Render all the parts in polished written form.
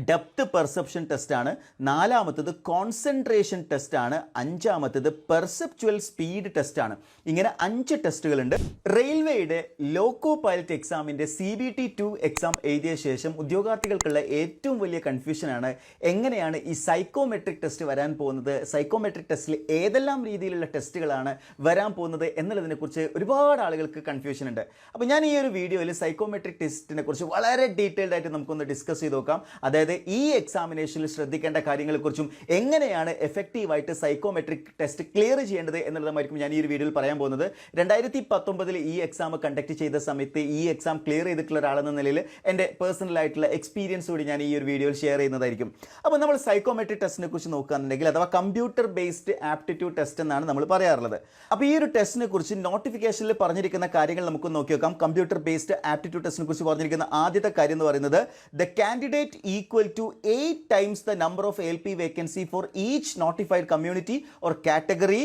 Depth perception ടെസ്റ്റാണ്, നാലാമത്തത് concentration ടെസ്റ്റാണ്, അഞ്ചാമത്തത് പെർസെപ്ച്വൽ സ്പീഡ് ടെസ്റ്റാണ്. ഇങ്ങനെ 5 ടെസ്റ്റുകളുണ്ട്. റെയിൽവേയുടെ ലോക്കോ പൈലറ്റ് എക്സാമിൻ്റെ CBT-2 എക്സാം എഴുതിയ ശേഷം ഉദ്യോഗാർത്ഥികൾക്കുള്ള ഏറ്റവും വലിയ കൺഫ്യൂഷനാണ് എങ്ങനെയാണ് ഈ സൈക്കോമെട്രിക് ടെസ്റ്റ് വരാൻ പോകുന്നത്, സൈക്കോമെട്രിക് ടെസ്റ്റിൽ ഏതെല്ലാം രീതിയിലുള്ള ടെസ്റ്റുകളാണ് വരാൻ പോകുന്നത് എന്നുള്ളതിനെക്കുറിച്ച് ഒരുപാട് ആളുകൾക്ക് കൺഫ്യൂഷൻ ഉണ്ട്. അപ്പോൾ ഞാൻ ഈ ഒരു വീഡിയോയിൽ സൈക്കോമെട്രിക് ടെസ്റ്റിനെ കുറിച്ച് വളരെ ഡീറ്റെയിൽഡ് ആയിട്ട് നമുക്കൊന്ന് ഡിസ്കസ് ചെയ്ത് നോക്കാം. അതായത് ഈ എക്സാമിനേഷനിൽ ശ്രദ്ധിക്കേണ്ട കാര്യങ്ങളെക്കുറിച്ചും എങ്ങനെയാണ് എഫക്റ്റീവായിട്ട് സൈക്കോമെട്രിക് ടെസ്റ്റ് ക്ലിയർ ചെയ്യേണ്ടത് എന്നുള്ളതായിരിക്കും ഞാൻ ഈ ഒരു വീഡിയോയിൽ പറയാൻ പോകുന്നത്. 2019 ഈ എക്സാം കണ്ടക്ട് ചെയ്ത സമയത്ത് ഈ എക്സാം ക്ലിയർ ചെയ്തിട്ടുള്ള ഒരാളെന്ന നിലയിൽ എൻ്റെ പേഴ്സണൽ ആയിട്ടുള്ള എക്സ്പീരിയൻസ് കൂടി ഞാൻ ഈ ഒരു വീഡിയോയിൽ ഷെയർ ചെയ്യുന്നതായിരിക്കും. അപ്പോൾ നമ്മൾ സൈക്കോമെട്രിക് ടെസ്റ്റിനെ കുറിച്ച് നോക്കുകയാണെന്നുണ്ടെങ്കിൽ അഥവാ കമ്പ്യൂട്ടർ ബേസ്ഡ് ആപ്റ്റിറ്റ്യൂഡ് ടെസ്റ്റ് എന്നാണ് നമ്മൾ പറയാറുള്ളത്. അപ്പോൾ ഈ ഒരു ടെസ്റ്റിനെ കുറിച്ച് നോട്ടിഫിക്കേഷനിൽ പറഞ്ഞിരിക്കുന്ന കാര്യങ്ങൾ നമുക്ക് നോക്കി നോക്കാം. കമ്പ്യൂട്ടർ ബേസ്ഡ് ആപ്റ്റിറ്റ്യൂഡ് ടെസ്റ്റിനെ കുറിച്ച് പറഞ്ഞിരിക്കുന്ന ആദ്യത്തെ കാര്യം എന്ന് പറയുന്നത് the candidate equal to 8 times the number of ALP vacancy for each notified community or category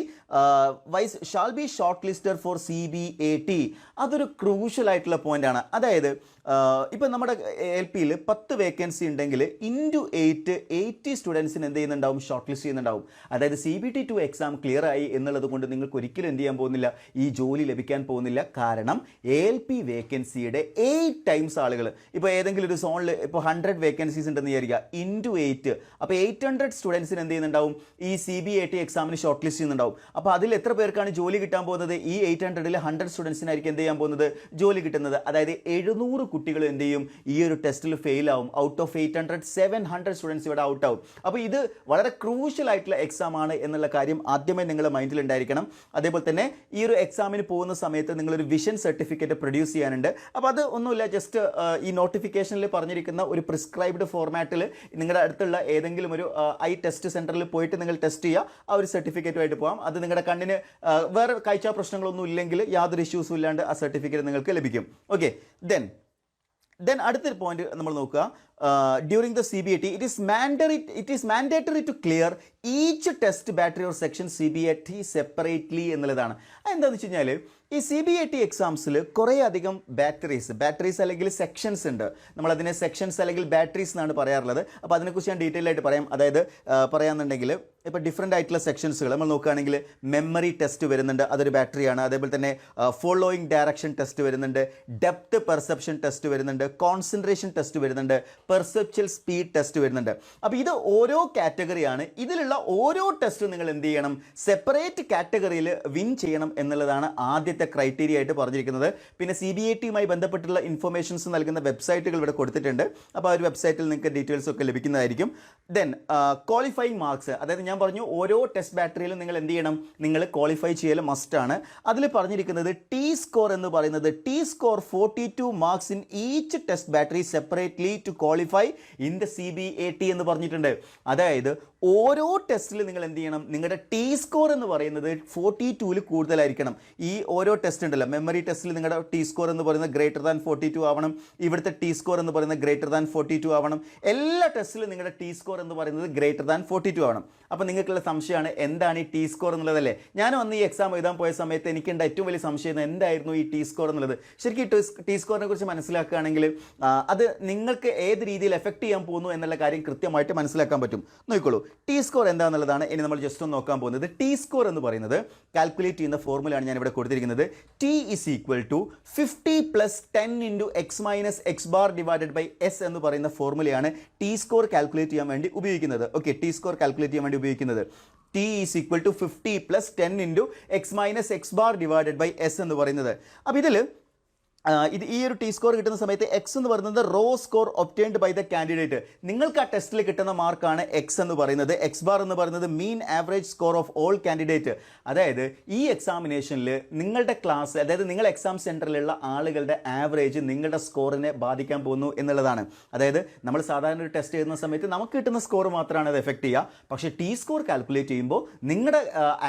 wise shall be shortlisted for CBAT. അതൊരു ക്രൂഷ്യൽ ആയിട്ടുള്ള പോയിന്റ് ആണ്. അതായത് ഇപ്പം നമ്മുടെ LPയിൽ 10 വേക്കൻസി ഉണ്ടെങ്കിൽ ഇൻറ്റു 80 സ്റ്റുഡൻസിന് എന്ത് ചെയ്യുന്നുണ്ടാവും, ഷോർട്ട് ലിസ്റ്റ് ചെയ്യുന്നുണ്ടാവും. അതായത് CBT-2 എക്സാം ക്ലിയർ ആയി എന്നുള്ളത് കൊണ്ട് നിങ്ങൾക്ക് ഒരിക്കലും എന്ത് ചെയ്യാൻ പോകുന്നില്ല, ഈ ജോലി ലഭിക്കാൻ പോകുന്നില്ല. കാരണം ALP വേക്കൻസിയുടെ 8 ടൈംസ് ആളുകൾ, ഇപ്പോൾ ഏതെങ്കിലും ഒരു സോണിൽ ഇപ്പോൾ 100 വേക്കൻസീസ് ഉണ്ടെന്ന് വിചാരിക്കുക, ഇൻറ്റു 8, അപ്പോൾ 800 സ്റ്റുഡൻസിന് എന്ത് ചെയ്യുന്നുണ്ടാവും, ഈ CBAT എക്സാമിന് ഷോർട്ട് ലിസ്റ്റ് ചെയ്യുന്നുണ്ടാവും. അപ്പോൾ അതിൽ എത്ര പേർക്കാണ് ജോലി കിട്ടാൻ പോകുന്നത്? ഈ 800ൽ 100 സ്റ്റുഡൻസിനായിരിക്കും എന്ത് ചെയ്യാൻ പോകുന്നത്, ജോലി കിട്ടുന്നത്. അതായത് 700 കുട്ടികൾ എന്ത് ചെയ്യും, ഈ ഒരു ടെസ്റ്റിൽ ഫെയിൽ ആവും. ഔട്ട് ഓഫ് 800 700 സ്റ്റുഡൻസ് ഇവിടെ ഔട്ട് ആവും. അപ്പോൾ ഇത് വളരെ ക്രൂഷ്യൽ ആയിട്ടുള്ള എക്സാം ആണ് എന്നുള്ള കാര്യം ആദ്യമേ നിങ്ങളുടെ മൈൻഡിൽ ഉണ്ടായിരിക്കണം. അതേപോലെ തന്നെ ഈ ഒരു എക്സാമിന് പോകുന്ന സമയത്ത് നിങ്ങളൊരു വിഷൻ സർട്ടിഫിക്കറ്റ് പ്രൊഡ്യൂസ് ചെയ്യാനുണ്ട്. അപ്പോൾ അത് ഒന്നുമില്ല, ജസ്റ്റ് ഈ നോട്ടിഫിക്കേഷനിൽ പറഞ്ഞിരിക്കുന്ന ഒരു പ്രിസ്ക്രൈബ്ഡ് ഫോർമാറ്റിൽ നിങ്ങളുടെ അടുത്തുള്ള ഏതെങ്കിലും ഒരു ഐ ടെസ്റ്റ് സെൻറ്ററിൽ പോയിട്ട് നിങ്ങൾ ടെസ്റ്റ് ചെയ്യുക, ആ ഒരു സർട്ടിഫിക്കറ്റുമായിട്ട് പോകാം. അത് നിങ്ങളുടെ കണ്ണിന് വേറെ കാഴ്ച പ്രശ്നങ്ങളൊന്നും ഇല്ലെങ്കിൽ യാതൊരു ഇഷ്യൂസും ഇല്ലാണ്ട് ആ സർട്ടിഫിക്കറ്റ് നിങ്ങൾക്ക് ലഭിക്കും. ഓക്കെ, ദെൻ അടുത്തൊരു പോയിന്റ് നമ്മൾ നോക്കുക. During the CBAT, it is mandatory to clear each test battery or section CBAT separately എന്നുള്ളതാണ്. എന്താണെന്ന് വെച്ച് കഴിഞ്ഞാൽ ഈ CBAT എക്സാംസിൽ കുറേ അധികം ബാറ്ററീസ് അല്ലെങ്കിൽ സെക്ഷൻസ് ഉണ്ട്. നമ്മളതിനെ സെക്ഷൻസ് അല്ലെങ്കിൽ ബാറ്ററീസ് എന്നാണ് പറയാറുള്ളത്. അപ്പോൾ അതിനെക്കുറിച്ച് ഞാൻ ഡീറ്റെയിൽ ആയിട്ട് പറയാം. അതായത് പറയാമെന്നുണ്ടെങ്കിൽ ഇപ്പോൾ ഡിഫറെൻ്റ് ആയിട്ടുള്ള സെക്ഷൻസുകൾ നമ്മൾ നോക്കുകയാണെങ്കിൽ മെമ്മറി ടെസ്റ്റ് വരുന്നുണ്ട്, അതൊരു ബാറ്ററിയാണ്. അതേപോലെ തന്നെ ഫോളോയിങ് ഡയറക്ഷൻ ടെസ്റ്റ് വരുന്നുണ്ട്, ഡെപ്ത് പെർസെപ്ഷൻ ടെസ്റ്റ് വരുന്നുണ്ട്, കോൺസെൻട്രേഷൻ ടെസ്റ്റ് വരുന്നുണ്ട്, പെർസെപ്ച്വൽ സ്പീഡ് ടെസ്റ്റ് വരുന്നുണ്ട്. അപ്പോൾ ഇത് ഓരോ കാറ്റഗറിയാണ്. ഇതിലുള്ള ഓരോ ടെസ്റ്റും നിങ്ങൾ എന്ത് ചെയ്യണം, സെപ്പറേറ്റ് കാറ്റഗറിയിൽ വിൻ ചെയ്യണം എന്നുള്ളതാണ് ആദ്യത്തെ ക്രൈറ്റീരിയ ആയിട്ട് പറഞ്ഞിരിക്കുന്നത്. പിന്നെ CBATയുമായി ബന്ധപ്പെട്ടുള്ള ഇൻഫർമേഷൻസ് നൽകുന്ന വെബ്സൈറ്റുകൾ ഇവിടെ കൊടുത്തിട്ടുണ്ട്. അപ്പോൾ ആ ഒരു വെബ്സൈറ്റിൽ നിങ്ങൾക്ക് ഡീറ്റെയിൽസ് ഒക്കെ ലഭിക്കുന്നതായിരിക്കും. ദെൻ ക്വാളിഫയിങ് മാർക്സ്, അതായത് ഞാൻ പറഞ്ഞു ഓരോ ടെസ്റ്റ് ബാറ്ററിയിലും നിങ്ങൾ എന്ത് ചെയ്യണം, നിങ്ങൾ ക്വാളിഫൈ ചെയ്യൽ മസ്റ്റാണ്. അതിൽ പറഞ്ഞിരിക്കുന്നത് T സ്കോർ എന്ന് പറയുന്നത് T score 42 marks in each test battery separately to qualify in the CBAT എന്ന് പറഞ്ഞിട്ടുണ്ട്. അതായത് ഓരോ ടെസ്റ്റിൽ നിങ്ങൾ എന്ത് ചെയ്യണം, നിങ്ങളുടെ T സ്കോർ എന്ന് പറയുന്നത് 42ൽ കൂടുതലായിരിക്കണം. ഈ ഓരോ ടെസ്റ്റ് ഉണ്ടല്ലോ, മെമ്മറി ടെസ്റ്റിൽ നിങ്ങളുടെ T സ്കോർ എന്ന് പറയുന്നത് ഗ്രേറ്റർ ദാൻ 42 ആവണം. ഇവിടുത്തെ T സ്കോർ എന്ന് പറയുന്നത് ഗ്രേറ്റർ ദാൻ 42 ആവണം. എല്ലാ ടെസ്റ്റിലും നിങ്ങളുടെ T സ്കോർ എന്ന് പറയുന്നത് ഗ്രേറ്റർ ദാൻ 42 ആവണം. അപ്പോൾ നിങ്ങൾക്കുള്ള സംശയമാണ് എന്താണ് ഈ T സ്കോർ എന്നുള്ളതല്ലേ. ഞാൻ വന്ന് ഈ എക്സാം എഴുതാൻ പോയ സമയത്ത് എനിക്കുണ്ട ഏറ്റവും വലിയ സംശയം എന്തായിരുന്നു ഈ T സ്കോർ എന്നുള്ളത്. ശരിക്കും T സ്കോറിനെ കുറിച്ച് മനസ്സിലാക്കുകയാണെങ്കിൽ അത് നിങ്ങൾക്ക് ഏത് രീതിയിൽ എഫക്ട് ചെയ്യാൻ പോകുന്നു എന്നുള്ള കാര്യം കൃത്യമായിട്ട് മനസ്സിലാക്കാൻ പറ്റും. നോക്കിക്കോളൂ, T സ്കോർ എന്താണെന്നുള്ളതാണ് ഇനി നമ്മൾ ജസ്റ്റ് ഒന്ന് നോക്കാൻ പോകുന്നത്. T സ്കോർ എന്ന് പറയുന്നത് കാൽക്കുലേറ്റ് ചെയ്യുന്ന ഫോർമുലയാണ് ഞാൻ ഇവിടെ കൊടുത്തിരിക്കുന്നത്. T is equal to 50 plus 10 into x minus x bar divided by s എന്ന് പറയുന്ന ഫോർമുലയാണ് T സ്കോർ കാൽക്കുലേറ്റ് ചെയ്യാൻ വേണ്ടി ഉപയോഗിക്കുന്നത്. ഓക്കെ, T സ്കോർ കാൽക്കുലേറ്റ് ചെയ്യാൻ വേണ്ടി ഉപയോഗിക്കുന്നത് T is equal to 50 plus 10 into x minus x bar divided by s എന്ന് പറയുന്നത്. അപ്പോൾ ഇതിൽ ഈ ഒരു T സ്കോർ കിട്ടുന്ന സമയത്ത് എക്സ് എന്ന് പറയുന്നത് raw score obtained by the candidate. നിങ്ങൾക്ക് ആ ടെസ്റ്റിൽ കിട്ടുന്ന മാർക്കാണ് എക്സ് എന്ന് പറയുന്നത്. എക്സ് ബാർ എന്ന് പറയുന്നത് mean average score of all candidate. അതായത് ഈ എക്സാമിനേഷനിൽ നിങ്ങളുടെ ക്ലാസ്, അതായത് നിങ്ങൾ എക്സാം സെൻറ്ററിലുള്ള ആളുകളുടെ ആവറേജ് നിങ്ങളുടെ സ്കോറിനെ ബാധിക്കാൻ പോകുന്നു എന്നുള്ളതാണ്. അതായത് നമ്മൾ സാധാരണ ഒരു ടെസ്റ്റ് ചെയ്യുന്ന സമയത്ത് നമുക്ക് കിട്ടുന്ന സ്കോർ മാത്രമാണ് അത് എഫക്ട് ചെയ്യുക. പക്ഷേ T സ്കോർ കാൽക്കുലേറ്റ് ചെയ്യുമ്പോൾ നിങ്ങളുടെ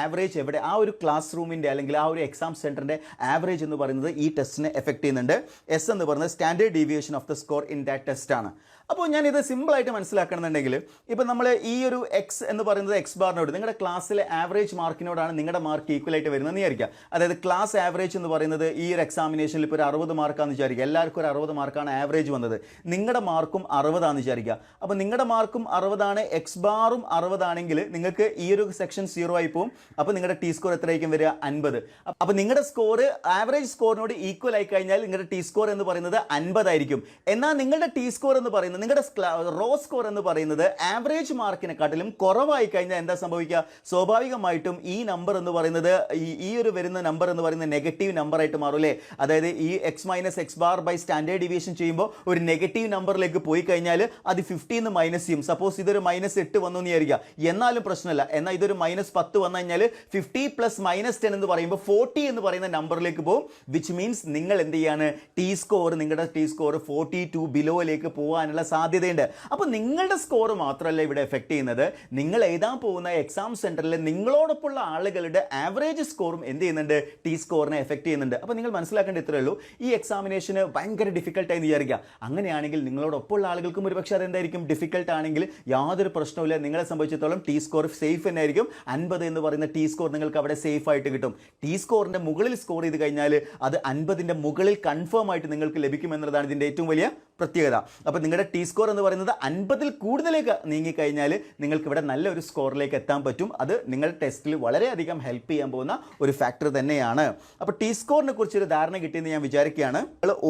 ആവറേജ് എവിടെ, ആ ഒരു ക്ലാസ് റൂമിൻ്റെ അല്ലെങ്കിൽ ആ ഒരു എക്സാം സെൻറ്ററിൻ്റെ ആവറേജ് എന്ന് പറയുന്നത് ഈ ടെസ്റ്റിനെ എഫക്ട് ചെയ്യുന്നുണ്ട്. എസ് എന്ന് പറയുന്നത് standard deviation of the score in that test ആണ്. അപ്പോൾ ഞാനിത് സിമ്പിളായിട്ട് മനസ്സിലാക്കണമെന്നുണ്ടെങ്കിൽ ഇപ്പോൾ നമ്മൾ ഈ ഒരു എക്സ് എന്ന് പറയുന്നത് എക്സ് ബാറിനോട് നിങ്ങളുടെ ക്ലാസ്സിലെ ആവറേജ് മാർക്കിനോടാണ് നിങ്ങളുടെ മാർക്ക് ഈക്വൽ ആയിട്ട് വരുന്നതെന്ന് വിചാരിക്കുക. അതായത് ക്ലാസ് ആവറേജ് എന്ന് പറയുന്നത് ഈ ഒരു എക്സാമിനേഷനിൽ ഇപ്പോൾ ഒരു 60 മാർക്കാണെന്ന് വിചാരിക്കുക. എല്ലാവർക്കും ഒരു 60 മാർക്കാണ് ആവറേജ് വന്നത്. നിങ്ങളുടെ മാർക്കും 60 ആണെന്ന് വിചാരിക്കുക. അപ്പോൾ നിങ്ങളുടെ മാർക്കും 60 ആണ്, എക്സ് ബാറും 60 ആണെങ്കിൽ നിങ്ങൾക്ക് ഈ ഒരു സെക്ഷൻ 0 ആയി പോകും. അപ്പോൾ നിങ്ങളുടെ ടി സ്കോർ എത്രയായിരിക്കും വരിക? 50. അപ്പോൾ നിങ്ങളുടെ സ്കോർ ആവറേജ് സ്കോറിനോട് ഈക്വൽ ആയി കഴിഞ്ഞാൽ നിങ്ങളുടെ ടി സ്കോർ എന്ന് പറയുന്നത് 50 ആയിരിക്കും. എന്നാൽ നിങ്ങളുടെ ടി സ്കോർ എന്ന് പറയുന്നത്, നിങ്ങളുടെ റോ സ്കോർ എന്ന് പറയുന്നത് ആവറേജ് മാർക്കിനെക്കാട്ടിലും കുറവായി കഴിഞ്ഞാൽ എന്താ സംഭവിക്കുക? സ്വാഭാവികമായിട്ടും ഈ നമ്പർ എന്ന് പറയുന്നത്, ഈ ഒരു വരുന്ന നമ്പർ എന്ന് പറയുന്നത് നെഗറ്റീവ് നമ്പർ ആയിട്ട് മാറും അല്ലേ? അതായത് ഈ X minus X bar by standard deviation ചെയ്യുമ്പോൾ ഒരു നെഗറ്റീവ് നമ്പറിലേക്ക് പോയി കഴിഞ്ഞാൽ അത് 50 എന്ന് മൈനസ് ചെയ്യും. സപ്പോസ് ഇതൊരു -8 വന്നു എന്ന് വിചാരിക്കുക, എന്നാലും പ്രശ്നമില്ല. എന്നാൽ ഇതൊരു -10 വന്നു കഴിഞ്ഞാൽ 50 പ്ലസ് -10 എന്ന് പറയുമ്പോൾ 40 എന്ന് പറയുന്ന നമ്പറിലേക്ക് പോകും. വിച്ച് മീൻസ് നിങ്ങൾ എന്ത് ചെയ്യാണ്? നിങ്ങളുടെ ടി സ്കോർ 42 ബിലോയിലേക്ക് പോകാനുള്ള സാധ്യതയുണ്ട്. അപ്പോൾ നിങ്ങളുടെ സ്കോർ മാത്രമല്ല ഇവിടെ എഫക്ട് ചെയ്യുന്നത്, നിങ്ങൾ എഴുതാൻ പോകുന്ന എക്സാം സെന്ററിൽ നിങ്ങളോടൊപ്പമുള്ള ആളുകളുടെ ആവറേജ് സ്കോറും എന്ത് ചെയ്യുന്നുണ്ട്? ടി സ്കോറിനെ എഫക്ട് ചെയ്യുന്നുണ്ട്. അപ്പോൾ നിങ്ങൾ മനസ്സിലാക്കേണ്ട ഇത്രയേ ഉള്ളൂ, ഈ എക്സാമിനേഷന് ഭയങ്കര ഡിഫിക്കൽട്ടായി വിചാരിക്കുക. അങ്ങനെയാണെങ്കിൽ നിങ്ങളോടൊപ്പമുള്ള ആളുകൾക്കും ഒരു പക്ഷേ അതെന്തായിരിക്കും? ഡിഫിക്കൽട്ട് ആണെങ്കിൽ യാതൊരു പ്രശ്നവുമില്ല. നിങ്ങളെ സംബന്ധിച്ചിടത്തോളം ടി സ്കോർ സേഫ് തന്നെ ആയിരിക്കും. 50 എന്ന് പറയുന്ന ടി സ്കോർ നിങ്ങൾക്ക് അവിടെ സേഫ് ആയിട്ട് കിട്ടും. ടി സ്കോറിന്റെ മുകളിൽ സ്കോർ ചെയ്ത് കഴിഞ്ഞാൽ അത് 50ന്റെ മുകളിൽ കൺഫേം ആയിട്ട് നിങ്ങൾക്ക് ലഭിക്കുമെന്നുള്ളതാണ് ഇതിന്റെ ഏറ്റവും വലിയ പ്രത്യേകത. അപ്പോൾ നിങ്ങളുടെ ടി സ്കോർ എന്ന് പറയുന്നത് 50ൽ കൂടുതലേക്ക് നീങ്ങിക്കഴിഞ്ഞാൽ നിങ്ങൾക്ക് ഇവിടെ നല്ലൊരു സ്കോറിലേക്ക് എത്താൻ പറ്റും. അത് നിങ്ങളുടെ ടെസ്റ്റിൽ വളരെയധികം ഹെൽപ്പ് ചെയ്യാൻ പോകുന്ന ഒരു ഫാക്ടർ തന്നെയാണ്. അപ്പോൾ ടി സ്കോറിനെ കുറിച്ചൊരു ധാരണ കിട്ടിയെന്ന് ഞാൻ വിചാരിക്കുകയാണ്.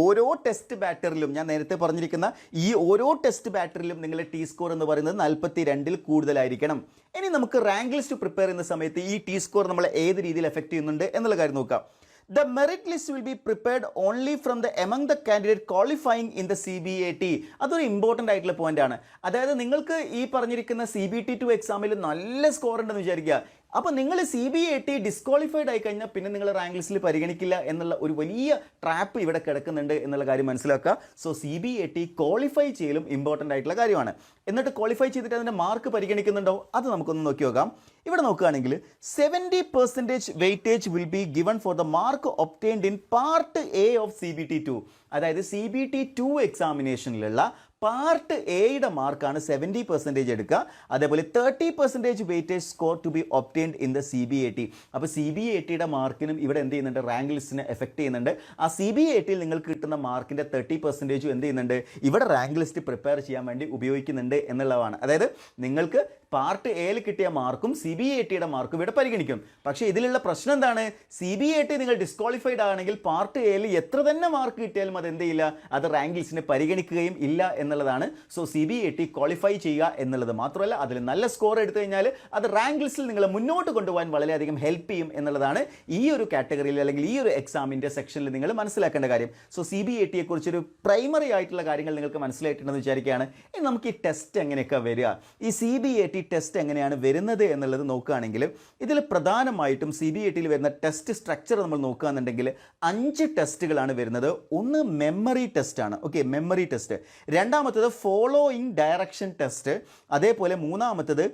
ഓരോ ടെസ്റ്റ് ബാറ്ററിലും, ഞാൻ നേരത്തെ പറഞ്ഞിരിക്കുന്ന ഈ ഓരോ ടെസ്റ്റ് ബാറ്ററിലും നിങ്ങളുടെ ടി സ്കോർ എന്ന് പറയുന്നത് 42ൽ കൂടുതലായിരിക്കണം. ഇനി നമുക്ക് റാങ്ക് ലിസ്റ്റ് പ്രിപ്പയർ ചെയ്യുന്ന സമയത്ത് ഈ ടി സ്കോർ നമ്മളെ ഏത് രീതിയിൽ എഫക്ട് ചെയ്യുന്നുണ്ട് എന്നുള്ള കാര്യം നോക്കാം. The merit list will be prepared only from among the candidate qualifying in the CBAT. അതൊരു ഇമ്പോർട്ടൻ്റ് ആയിട്ടുള്ള പോയിന്റ് ആണ്. അതായത് നിങ്ങൾക്ക് ഈ പറഞ്ഞിരിക്കുന്ന CBT2 എക്സാമിൽ നല്ല സ്കോർ ഉണ്ടെന്ന് വിചാരിക്കുക. അപ്പോൾ നിങ്ങൾ CBAT ഡിസ്ക്വാളിഫൈഡ് ആയി കഴിഞ്ഞാൽ പിന്നെ നിങ്ങൾ റാങ്ക് ലിസ്റ്റിൽ പരിഗണിക്കില്ല എന്നുള്ള ഒരു വലിയ ട്രാപ്പ് ഇവിടെ കിടക്കുന്നുണ്ട് എന്നുള്ള കാര്യം മനസ്സിലാക്കുക. സോ CBAT ക്വാളിഫൈ ചെയ്യലും ഇമ്പോർട്ടൻ്റ് ആയിട്ടുള്ള കാര്യമാണ്. എന്നിട്ട് ക്വാളിഫൈ ചെയ്തിട്ട് അതിൻ്റെ മാർക്ക് പരിഗണിക്കുന്നുണ്ടോ? അത് നമുക്കൊന്ന് നോക്കി നോക്കാം. ഇവിടെ നോക്കുകയാണെങ്കിൽ 70% weightage will be given for the mark obtained in part A of CBT2. അതായത് CBT2 എക്സാമിനേഷനിലുള്ള പാർട്ട് എയുടെ മാർക്കാണ് 70% എടുക്കുക. അതേപോലെ 30% weightage score to B obtained in the CBAT. അപ്പോൾ CBATയുടെ മാർക്കിനും ഇവിടെ എന്ത് ചെയ്യുന്നുണ്ട്? റാങ്ക് ലിസ്റ്റിനെ എഫക്ട് ചെയ്യുന്നുണ്ട്. ആ CBATയിൽ നിങ്ങൾക്ക് കിട്ടുന്ന മാർക്കിൻ്റെ 30% എന്ത് ചെയ്യുന്നുണ്ട്? ഇവിടെ റാങ്ക് ലിസ്റ്റ് പ്രിപ്പയർ ചെയ്യാൻ വേണ്ടി ഉപയോഗിക്കുന്നുണ്ട് എന്നുള്ളതാണ്. അതായത് നിങ്ങൾക്ക് പാർട്ട് എയിൽ കിട്ടിയ മാർക്കും CBATയുടെ മാർക്കും ഇവിടെ പരിഗണിക്കും. പക്ഷേ ഇതിലുള്ള പ്രശ്നം എന്താണ്? CBAT നിങ്ങൾ ഡിസ്ക്വാളിഫൈഡ് ആണെങ്കിൽ പാർട്ട് എയിൽ എത്ര തന്നെ മാർക്ക് കിട്ടിയാലും അത് എന്ത് ചെയ്യില്ല? അത് റാങ്ക് ലിസ്റ്റിനെ പരിഗണിക്കുകയും ഇല്ല എന്നുള്ളതാണ്. സോ CBAT ക്വാളിഫൈ ചെയ്യുക എന്നുള്ളത് മാത്രമല്ല, അതിൽ നല്ല സ്കോർ എടുത്തു കഴിഞ്ഞാൽ അത് റാങ്ക് ലിസ്റ്റിൽ നിങ്ങളെ മുന്നോട്ട് കൊണ്ടുപോകാൻ വളരെയധികം ഹെൽപ്പ് ചെയ്യും എന്നുള്ളതാണ് ഈ ഒരു കാറ്റഗറിയിൽ അല്ലെങ്കിൽ ഈ ഒരു എക്സാമിൻ്റെ സെക്ഷനിൽ നിങ്ങൾ മനസ്സിലാക്കേണ്ട കാര്യം. സോ CBATയെ കുറിച്ചൊരു പ്രൈമറി ആയിട്ടുള്ള കാര്യങ്ങൾ നിങ്ങൾക്ക് മനസ്സിലായിട്ടുണ്ടെന്ന് വിചാരിക്കുകയാണ്. ഇനി നമുക്ക് ഈ ടെസ്റ്റ് എങ്ങനെയൊക്കെ വരിക, ഈ CBAT ടെസ്റ്റ് എങ്ങനെയാണ് വരുന്നത് എന്നുള്ളത് നോക്കുകയാണെങ്കിൽ ഇതിൽ പ്രധാനമായിട്ടും CBATയിൽ വരുന്ന ടെസ്റ്റ് സ്ട്രക്ചർ നമ്മൾ നോക്കുകയാണെന്നുണ്ടെങ്കിൽ 5 ടെസ്റ്റുകളാണ് വരുന്നത്. ഒന്ന് മെമ്മറി ടെസ്റ്റ് ആണ്. Okay, memory test. രണ്ടാമത്തേത് ഫോളോയിങ് ഡയറക്ഷൻ ടെസ്റ്റ്. അതേപോലെ മൂന്നാമത്തേത്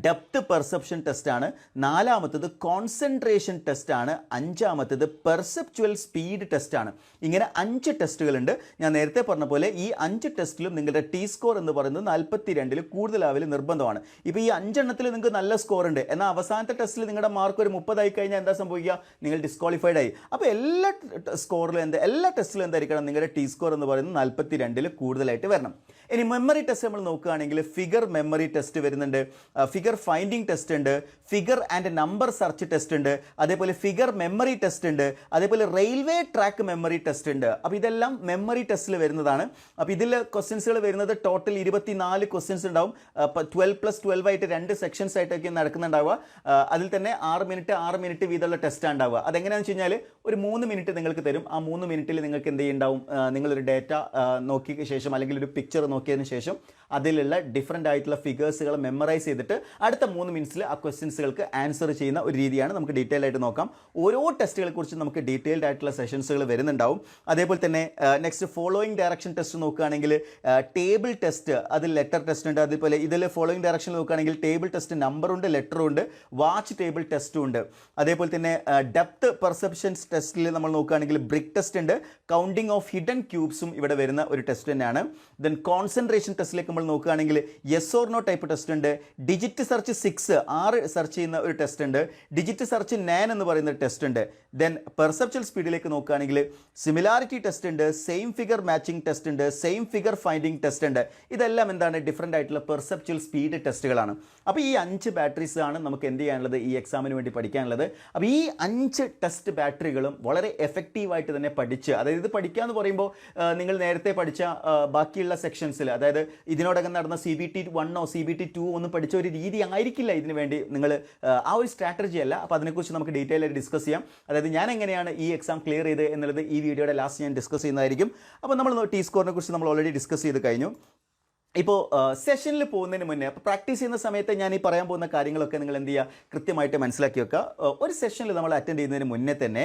ഡെപ്ത് പെർസെപ്ഷൻ ടെസ്റ്റ് ആണ്. നാലാമത്തേത് കോൺസെൻട്രേഷൻ ടെസ്റ്റ് ആണ്. അഞ്ചാമത്തേത് പെർസെപ്ച്വൽ സ്പീഡ് ടെസ്റ്റ് ആണ്. ഇങ്ങനെ 5 ടെസ്റ്റുകളുണ്ട്. ഞാൻ നേരത്തെ പറഞ്ഞ പോലെ ഈ 5 ടെസ്റ്റിലും നിങ്ങളുടെ ടി സ്കോർ എന്ന് പറയുന്നത് 42ൽ കൂടുതലാവൽ നിർബന്ധമാണ്. ഇപ്പോൾ ഈ 5 എണ്ണത്തിൽ നിങ്ങൾക്ക് നല്ല സ്കോർ ഉണ്ട്, എന്നാൽ അവസാനത്തെ ടെസ്റ്റിൽ നിങ്ങളുടെ മാർക്ക് ഒരു 30 ആയി കഴിഞ്ഞാൽ എന്താ സംഭവിക്കുക? നിങ്ങൾ ഡിസ്ക്വാളിഫൈഡ് ആയി. അപ്പോൾ എല്ലാ ടെസ്റ്റിലും എന്തായിരിക്കണം? നിങ്ങളുടെ ടി സ്കോർ എന്ന് പറയുന്നത് 42ൽ കൂടുതലായിട്ട് വരണം. ഇനി മെമ്മറി ടെസ്റ്റ് നമ്മൾ നോക്കുകയാണെങ്കിൽ ഫിഗർ മെമ്മറി ടെസ്റ്റ് വരുന്നുണ്ട്, ഫിഗർ ഫൈൻഡിങ് ടെസ്റ്റ് ഉണ്ട്, figure and number search test ഉണ്ട്, അതേപോലെ ഫിഗർ മെമ്മറി ടെസ്റ്റ് ഉണ്ട്, അതേപോലെ റെയിൽവേ ട്രാക്ക് മെമ്മറി ടെസ്റ്റ് ഉണ്ട്. അപ്പോൾ ഇതെല്ലാം മെമ്മറി ടെസ്റ്റിൽ വരുന്നതാണ്. അപ്പോൾ ഇതിൽ ക്വസ്റ്റ്യൻസുകൾ വരുന്നത് ടോട്ടൽ 24 ക്വസ്റ്റ്യൻസ് ഉണ്ടാവും. 12+12 ആയിട്ട് 2 സെക്ഷൻസ് ആയിട്ടൊക്കെ നടക്കുന്നുണ്ടാവുക. അതിൽ തന്നെ 6 മിനിറ്റ് വീതമുള്ള ടെസ്റ്റാണ് ഉണ്ടാവുക. അതെങ്ങനെയാണെന്ന് വെച്ച് കഴിഞ്ഞാൽ ഒരു 3 മിനിറ്റ് നിങ്ങൾക്ക് തരും. ആ 3 മിനിറ്റിൽ നിങ്ങൾക്ക് എന്ത് ചെയ്യുന്നുണ്ടാവും? നിങ്ങളൊരു ഡേറ്റ നോക്കിയ ശേഷം അല്ലെങ്കിൽ ഒരു പിക്ചർ നോക്കിയതിന് ശേഷം അതിലുള്ള ഡിഫറെൻ്റ് ആയിട്ടുള്ള ഫിഗേഴ്സുകൾ മെമ്മറൈസ് ചെയ്തിട്ട് അടുത്ത 3 മിനിറ്റ്സിൽ ആ ക്വസ്റ്റ്യൻസുകൾക്ക് ആൻസർ ചെയ്യുന്ന ഒരു രീതിയാണ്. നമുക്ക് ഡീറ്റെയിൽ ആയിട്ട് നോക്കാം. ഓരോ ടെസ്റ്റുകളെ കുറിച്ച് നമുക്ക് ഡീറ്റെയിൽഡ് ആയിട്ടുള്ള സെഷൻസുകൾ വരുന്നുണ്ടാവും. അതേപോലെ തന്നെ നെക്സ്റ്റ് ഫോളോയിങ് ഡയറക്ഷൻ ടെസ്റ്റ് നോക്കുകയാണെങ്കിൽ ടേബിൾ ടെസ്റ്റ്, അതിൽ ലെറ്റർ ടെസ്റ്റ് ഉണ്ട്. അതുപോലെ ഇതിൽ ഫോളോയിങ് ഡയറക്ഷനിൽ നോക്കുകയാണെങ്കിൽ ടേബിൾ ടെസ്റ്റ് നമ്പറുണ്ട്, ലെറ്ററുണ്ട്, വാച്ച് ടേബിൾ ടെസ്റ്റും ഉണ്ട്. അതേപോലെ തന്നെ ഡെപ്ത് പെർസെപ്ഷൻസ് ടെസ്റ്റിൽ നമ്മൾ നോക്കുകയാണെങ്കിൽ ബ്രിക്ക് ടെസ്റ്റ് ഉണ്ട്, കൗണ്ടിങ് ഓഫ് ഹിഡൻ ക്യൂബ്സും ഇവിടെ വരുന്ന ഒരു ടെസ്റ്റ് തന്നെയാണ്. ദെൻ കോൺസെൻട്രേഷൻ ടെസ്റ്റിലേക്ക് നമ്മൾ നോക്കുകയാണെങ്കിൽ yes or no type test ഉണ്ട്, ഡിജിറ്റ് സെർച്ച് 6 സെർച്ച് ചെയ്യുന്ന ഒരു ടെസ്റ്റ് ഉണ്ട്, ഡിജിറ്റ് സെർച്ച് 9 എന്ന് പറയുന്ന ടെസ്റ്റ് ഉണ്ട്. ദെൻ പെർസെപ്ച്വൽ സ്പീഡിലേക്ക് നോക്കുകയാണെങ്കിൽ സിമിലാരിറ്റി ടെസ്റ്റ് ഉണ്ട്, സെയിം ഫിഗർ മാച്ചിങ് ടെസ്റ്റ് ഉണ്ട്, സെയിം ഫിഗർ ഫൈൻഡിങ് ടെസ്റ്റ് ഉണ്ട്. ഇതെല്ലാം എന്താണ് ഡിഫറെൻ്റ് ആയിട്ടുള്ള പെർസെപ്ച്വൽ സ്പീഡ് ടെസ്റ്റുകളാണ്. അപ്പോൾ ഈ 5 ബാറ്ററീസ് ആണ് നമുക്ക് എന്ത് ചെയ്യാനുള്ളത്, ഈ എക്സാമിന് വേണ്ടി പഠിക്കാനുള്ളത്. അപ്പോൾ ഈ 5 ടെസ്റ്റ് ബാറ്ററികളും വളരെ എഫക്റ്റീവായിട്ട് തന്നെ പഠിച്ച്, അതായത് ഇത് പഠിക്കുക എന്ന് പറയുമ്പോൾ നിങ്ങൾ നേരത്തെ പഠിച്ച ബാക്കിയുള്ള സെക്ഷൻസിൽ, അതായത് ഇതിനോടകം നടന്ന CBT 1 CBT 2 ഒന്നും പഠിച്ച ഒരു രീതി ആയിരിക്കില്ല ഇതിന് വേണ്ടി നിങ്ങൾ ആ ഒരു സ്ട്രാറ്റജി അല്ല. അപ്പോൾ അതിനെക്കുറിച്ച് നമുക്ക് ഡീറ്റെയിൽ ആയിട്ട് ഡിസ്കസ് ചെയ്യാം. അതായത് ഞാൻ എങ്ങനെയാണ് ഈ എക്സാം ക്ലിയർ ചെയ്ത് എന്നുള്ളത് ഈ വീഡിയോയുടെ ലാസ്റ്റ് ഞാൻ ഡിസ്കസ് ചെയ്യുന്നതായിരിക്കും. അപ്പോൾ നമ്മൾ T സ്കോറിനെ കുറിച്ച് നമ്മൾ ഓൾറെഡി ഡിസ്കസ് ചെയ്ത് കഴിഞ്ഞു. ഇപ്പോൾ സെഷനിൽ പോകുന്നതിന് മുന്നേ, അപ്പോൾ പ്രാക്ടീസ് ചെയ്യുന്ന സമയത്ത് ഞാൻ ഈ പറയാൻ പോകുന്ന കാര്യങ്ങളൊക്കെ നിങ്ങൾ എന്ത് ചെയ്യുക, കൃത്യമായിട്ട് മനസ്സിലാക്കി വെക്കുക. ഒരു സെഷനിൽ നമ്മൾ അറ്റൻഡ് ചെയ്യുന്നതിന് മുന്നേ തന്നെ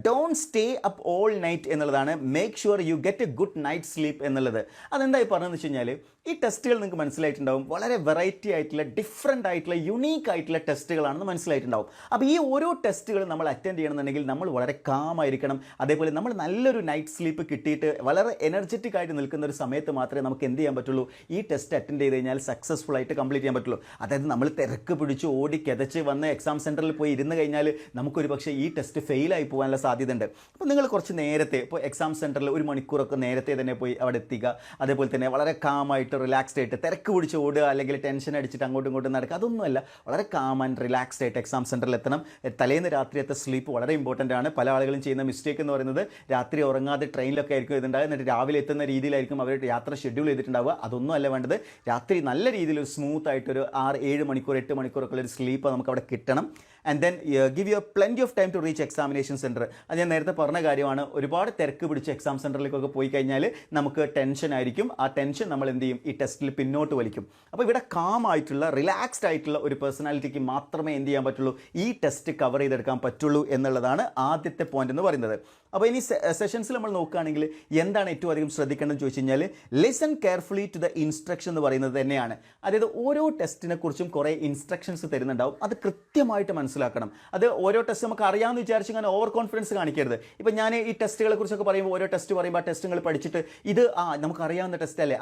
don't stay up all night എന്നുള്ളതാണ്. Make sure you get a good night sleep എന്നുള്ളത്. അതെന്തായി പറഞ്ഞതെന്ന് വെച്ച് കഴിഞ്ഞാൽ ഈ ടെസ്റ്റുകൾ നിങ്ങൾക്ക് മനസ്സിലായിട്ടുണ്ടാവും, വളരെ വെറൈറ്റി ആയിട്ടുള്ള ഡിഫറെൻ്റ് ആയിട്ടുള്ള യുണീക്ക് ആയിട്ടുള്ള ടെസ്റ്റുകളാണെന്ന് മനസ്സിലായിട്ടുണ്ടാവും. അപ്പോൾ ഈ ഓരോ ടെസ്റ്റുകൾ നമ്മൾ അറ്റൻഡ് ചെയ്യണമെന്നുണ്ടെങ്കിൽ നമ്മൾ വളരെ കാമായിരിക്കണം. അതേപോലെ നമ്മൾ നല്ലൊരു നൈറ്റ് സ്ലീപ്പ് കിട്ടിയിട്ട് വളരെ എനർജറ്റിക് ആയിട്ട് നിൽക്കുന്ന ഒരു സമയത്ത് മാത്രമേ നമുക്ക് എന്ത് ചെയ്യാൻ പറ്റുള്ളൂ, ഈ ടെസ്റ്റ് അറ്റൻഡ് ചെയ്ത് കഴിഞ്ഞാൽ സക്സസ്ഫുൾ ആയിട്ട് കംപ്ലീറ്റ് ചെയ്യാൻ പറ്റുള്ളൂ. അതായത് നമ്മൾ തിരക്ക് പിടിച്ച് ഓടി കിതച്ച് വന്ന് എക്സാം സെൻറ്ററിൽ പോയി ഇരുന്ന് കഴിഞ്ഞാൽ നമുക്കൊരു പക്ഷേ ഈ ടെസ്റ്റ് ഫെയിലായി പോകാനുള്ള സാധ്യത ഉണ്ട്. അപ്പോൾ നിങ്ങൾ കുറച്ച് നേരത്തെ, ഇപ്പോൾ എക്സാം സെൻറ്ററിൽ 1 മണിക്കൂറൊക്കെ നേരത്തെ തന്നെ പോയി അവിടെ എത്തിക്കുക. അതേപോലെ തന്നെ വളരെ കാമായിട്ട് റിലാക്സ്ഡ് ആയിട്ട്, തിരക്ക് പിടിച്ച് ഓടുക അല്ലെങ്കിൽ ടെൻഷൻ അടിച്ചിട്ട് അങ്ങോട്ടും ഇങ്ങോട്ടും നടക്കുക, അതൊന്നുമല്ല. വളരെ കാം ആൻഡ് റിലാക്സ്ഡ് ആയിട്ട് എക്സാം സെൻറ്ററിൽ എത്തണം. തലേന്ന് രാത്രിയത്തെ സ്ലീപ്പ് വളരെ ഇമ്പോർട്ടൻ്റ് ആണ്. പല ആളുകളും ചെയ്യുന്ന മിസ്റ്റേക്ക് എന്ന് പറയുന്നത് രാത്രി ഉറങ്ങാതെ ട്രെയിനിലൊക്കെ ആയിരിക്കും ഇതുണ്ടാകുക, എന്നിട്ട് രാവിലെ എത്തുന്ന രീതിയിലായിരിക്കും അവർ യാത്ര ഷെഡ്യൂൾ ചെയ്തിട്ടുണ്ടാവുക. അതൊന്നും അല്ല വേണ്ടത്. രാത്രി നല്ല രീതിയിൽ ഒരു സ്മൂത്ത് ആയിട്ടൊരു 6-7 മണിക്കൂർ 8 മണിക്കൂറൊക്കെ ഒരു സ്ലീപ്പ് നമുക്ക് അവിടെ കിട്ടണം. And then give you plenty of time to reach examination centre. അത് ഞാൻ നേരത്തെ പറഞ്ഞ കാര്യമാണ്. ഒരുപാട് തിരക്ക് പിടിച്ച് എക്സാം സെൻറ്ററിലേക്കൊക്കെ പോയി കഴിഞ്ഞാൽ നമുക്ക് ടെൻഷൻ ആയിരിക്കും. ആ ടെൻഷൻ നമ്മൾ എന്ത് ചെയ്യും, ഈ ടെസ്റ്റിൽ പിന്നോട്ട് വലിക്കും. അപ്പോൾ ഇവിടെ കാം ആയിട്ടുള്ള റിലാക്സ്ഡ് ആയിട്ടുള്ള ഒരു പേഴ്സണാലിറ്റിക്ക് മാത്രമേ എന്ത് ചെയ്യാൻ പറ്റുള്ളൂ, ഈ ടെസ്റ്റ് കവർ ചെയ്തെടുക്കാൻ പറ്റുള്ളൂ എന്നുള്ളതാണ് ആദ്യത്തെ പോയിന്റ് എന്ന് പറയുന്നത്. അപ്പോൾ ഇനി സെഷൻസിൽ നമ്മൾ നോക്കുകയാണെങ്കിൽ എന്താണ് ഏറ്റവും അധികം ശ്രദ്ധിക്കേണ്ടതെന്ന് ചോദിച്ചു കഴിഞ്ഞാൽ listen carefully to the instruction എന്ന് പറയുന്നത് തന്നെയാണ്. അതായത് ഓരോ ടെസ്റ്റിനെ കുറിച്ചും കുറേ ഇൻസ്ട്രക്ഷൻസ് തരുന്നുണ്ടാവും, അത് കൃത്യമായിട്ട് മനസ്സിലാക്കണം. അത് ഓരോ ടെസ്റ്റ് നമുക്ക് അറിയാമെന്ന് വിചാരിച്ച് ഇങ്ങനെ ഓവർ കോൺഫിഡൻസ് കാണിക്കരുത്. ഇപ്പോൾ ഞാൻ ഈ ടെസ്റ്റുകളെ കുറിച്ചൊക്കെ പറയുമ്പോൾ ഓരോ ടെസ്റ്റ് പറയുമ്പോൾ ആ ടെസ്റ്റുകൾ പഠിച്ചിട്ട് ഇത് നമുക്ക് അറിയാവുന്ന ടെസ്റ്റ് അല്ലേ,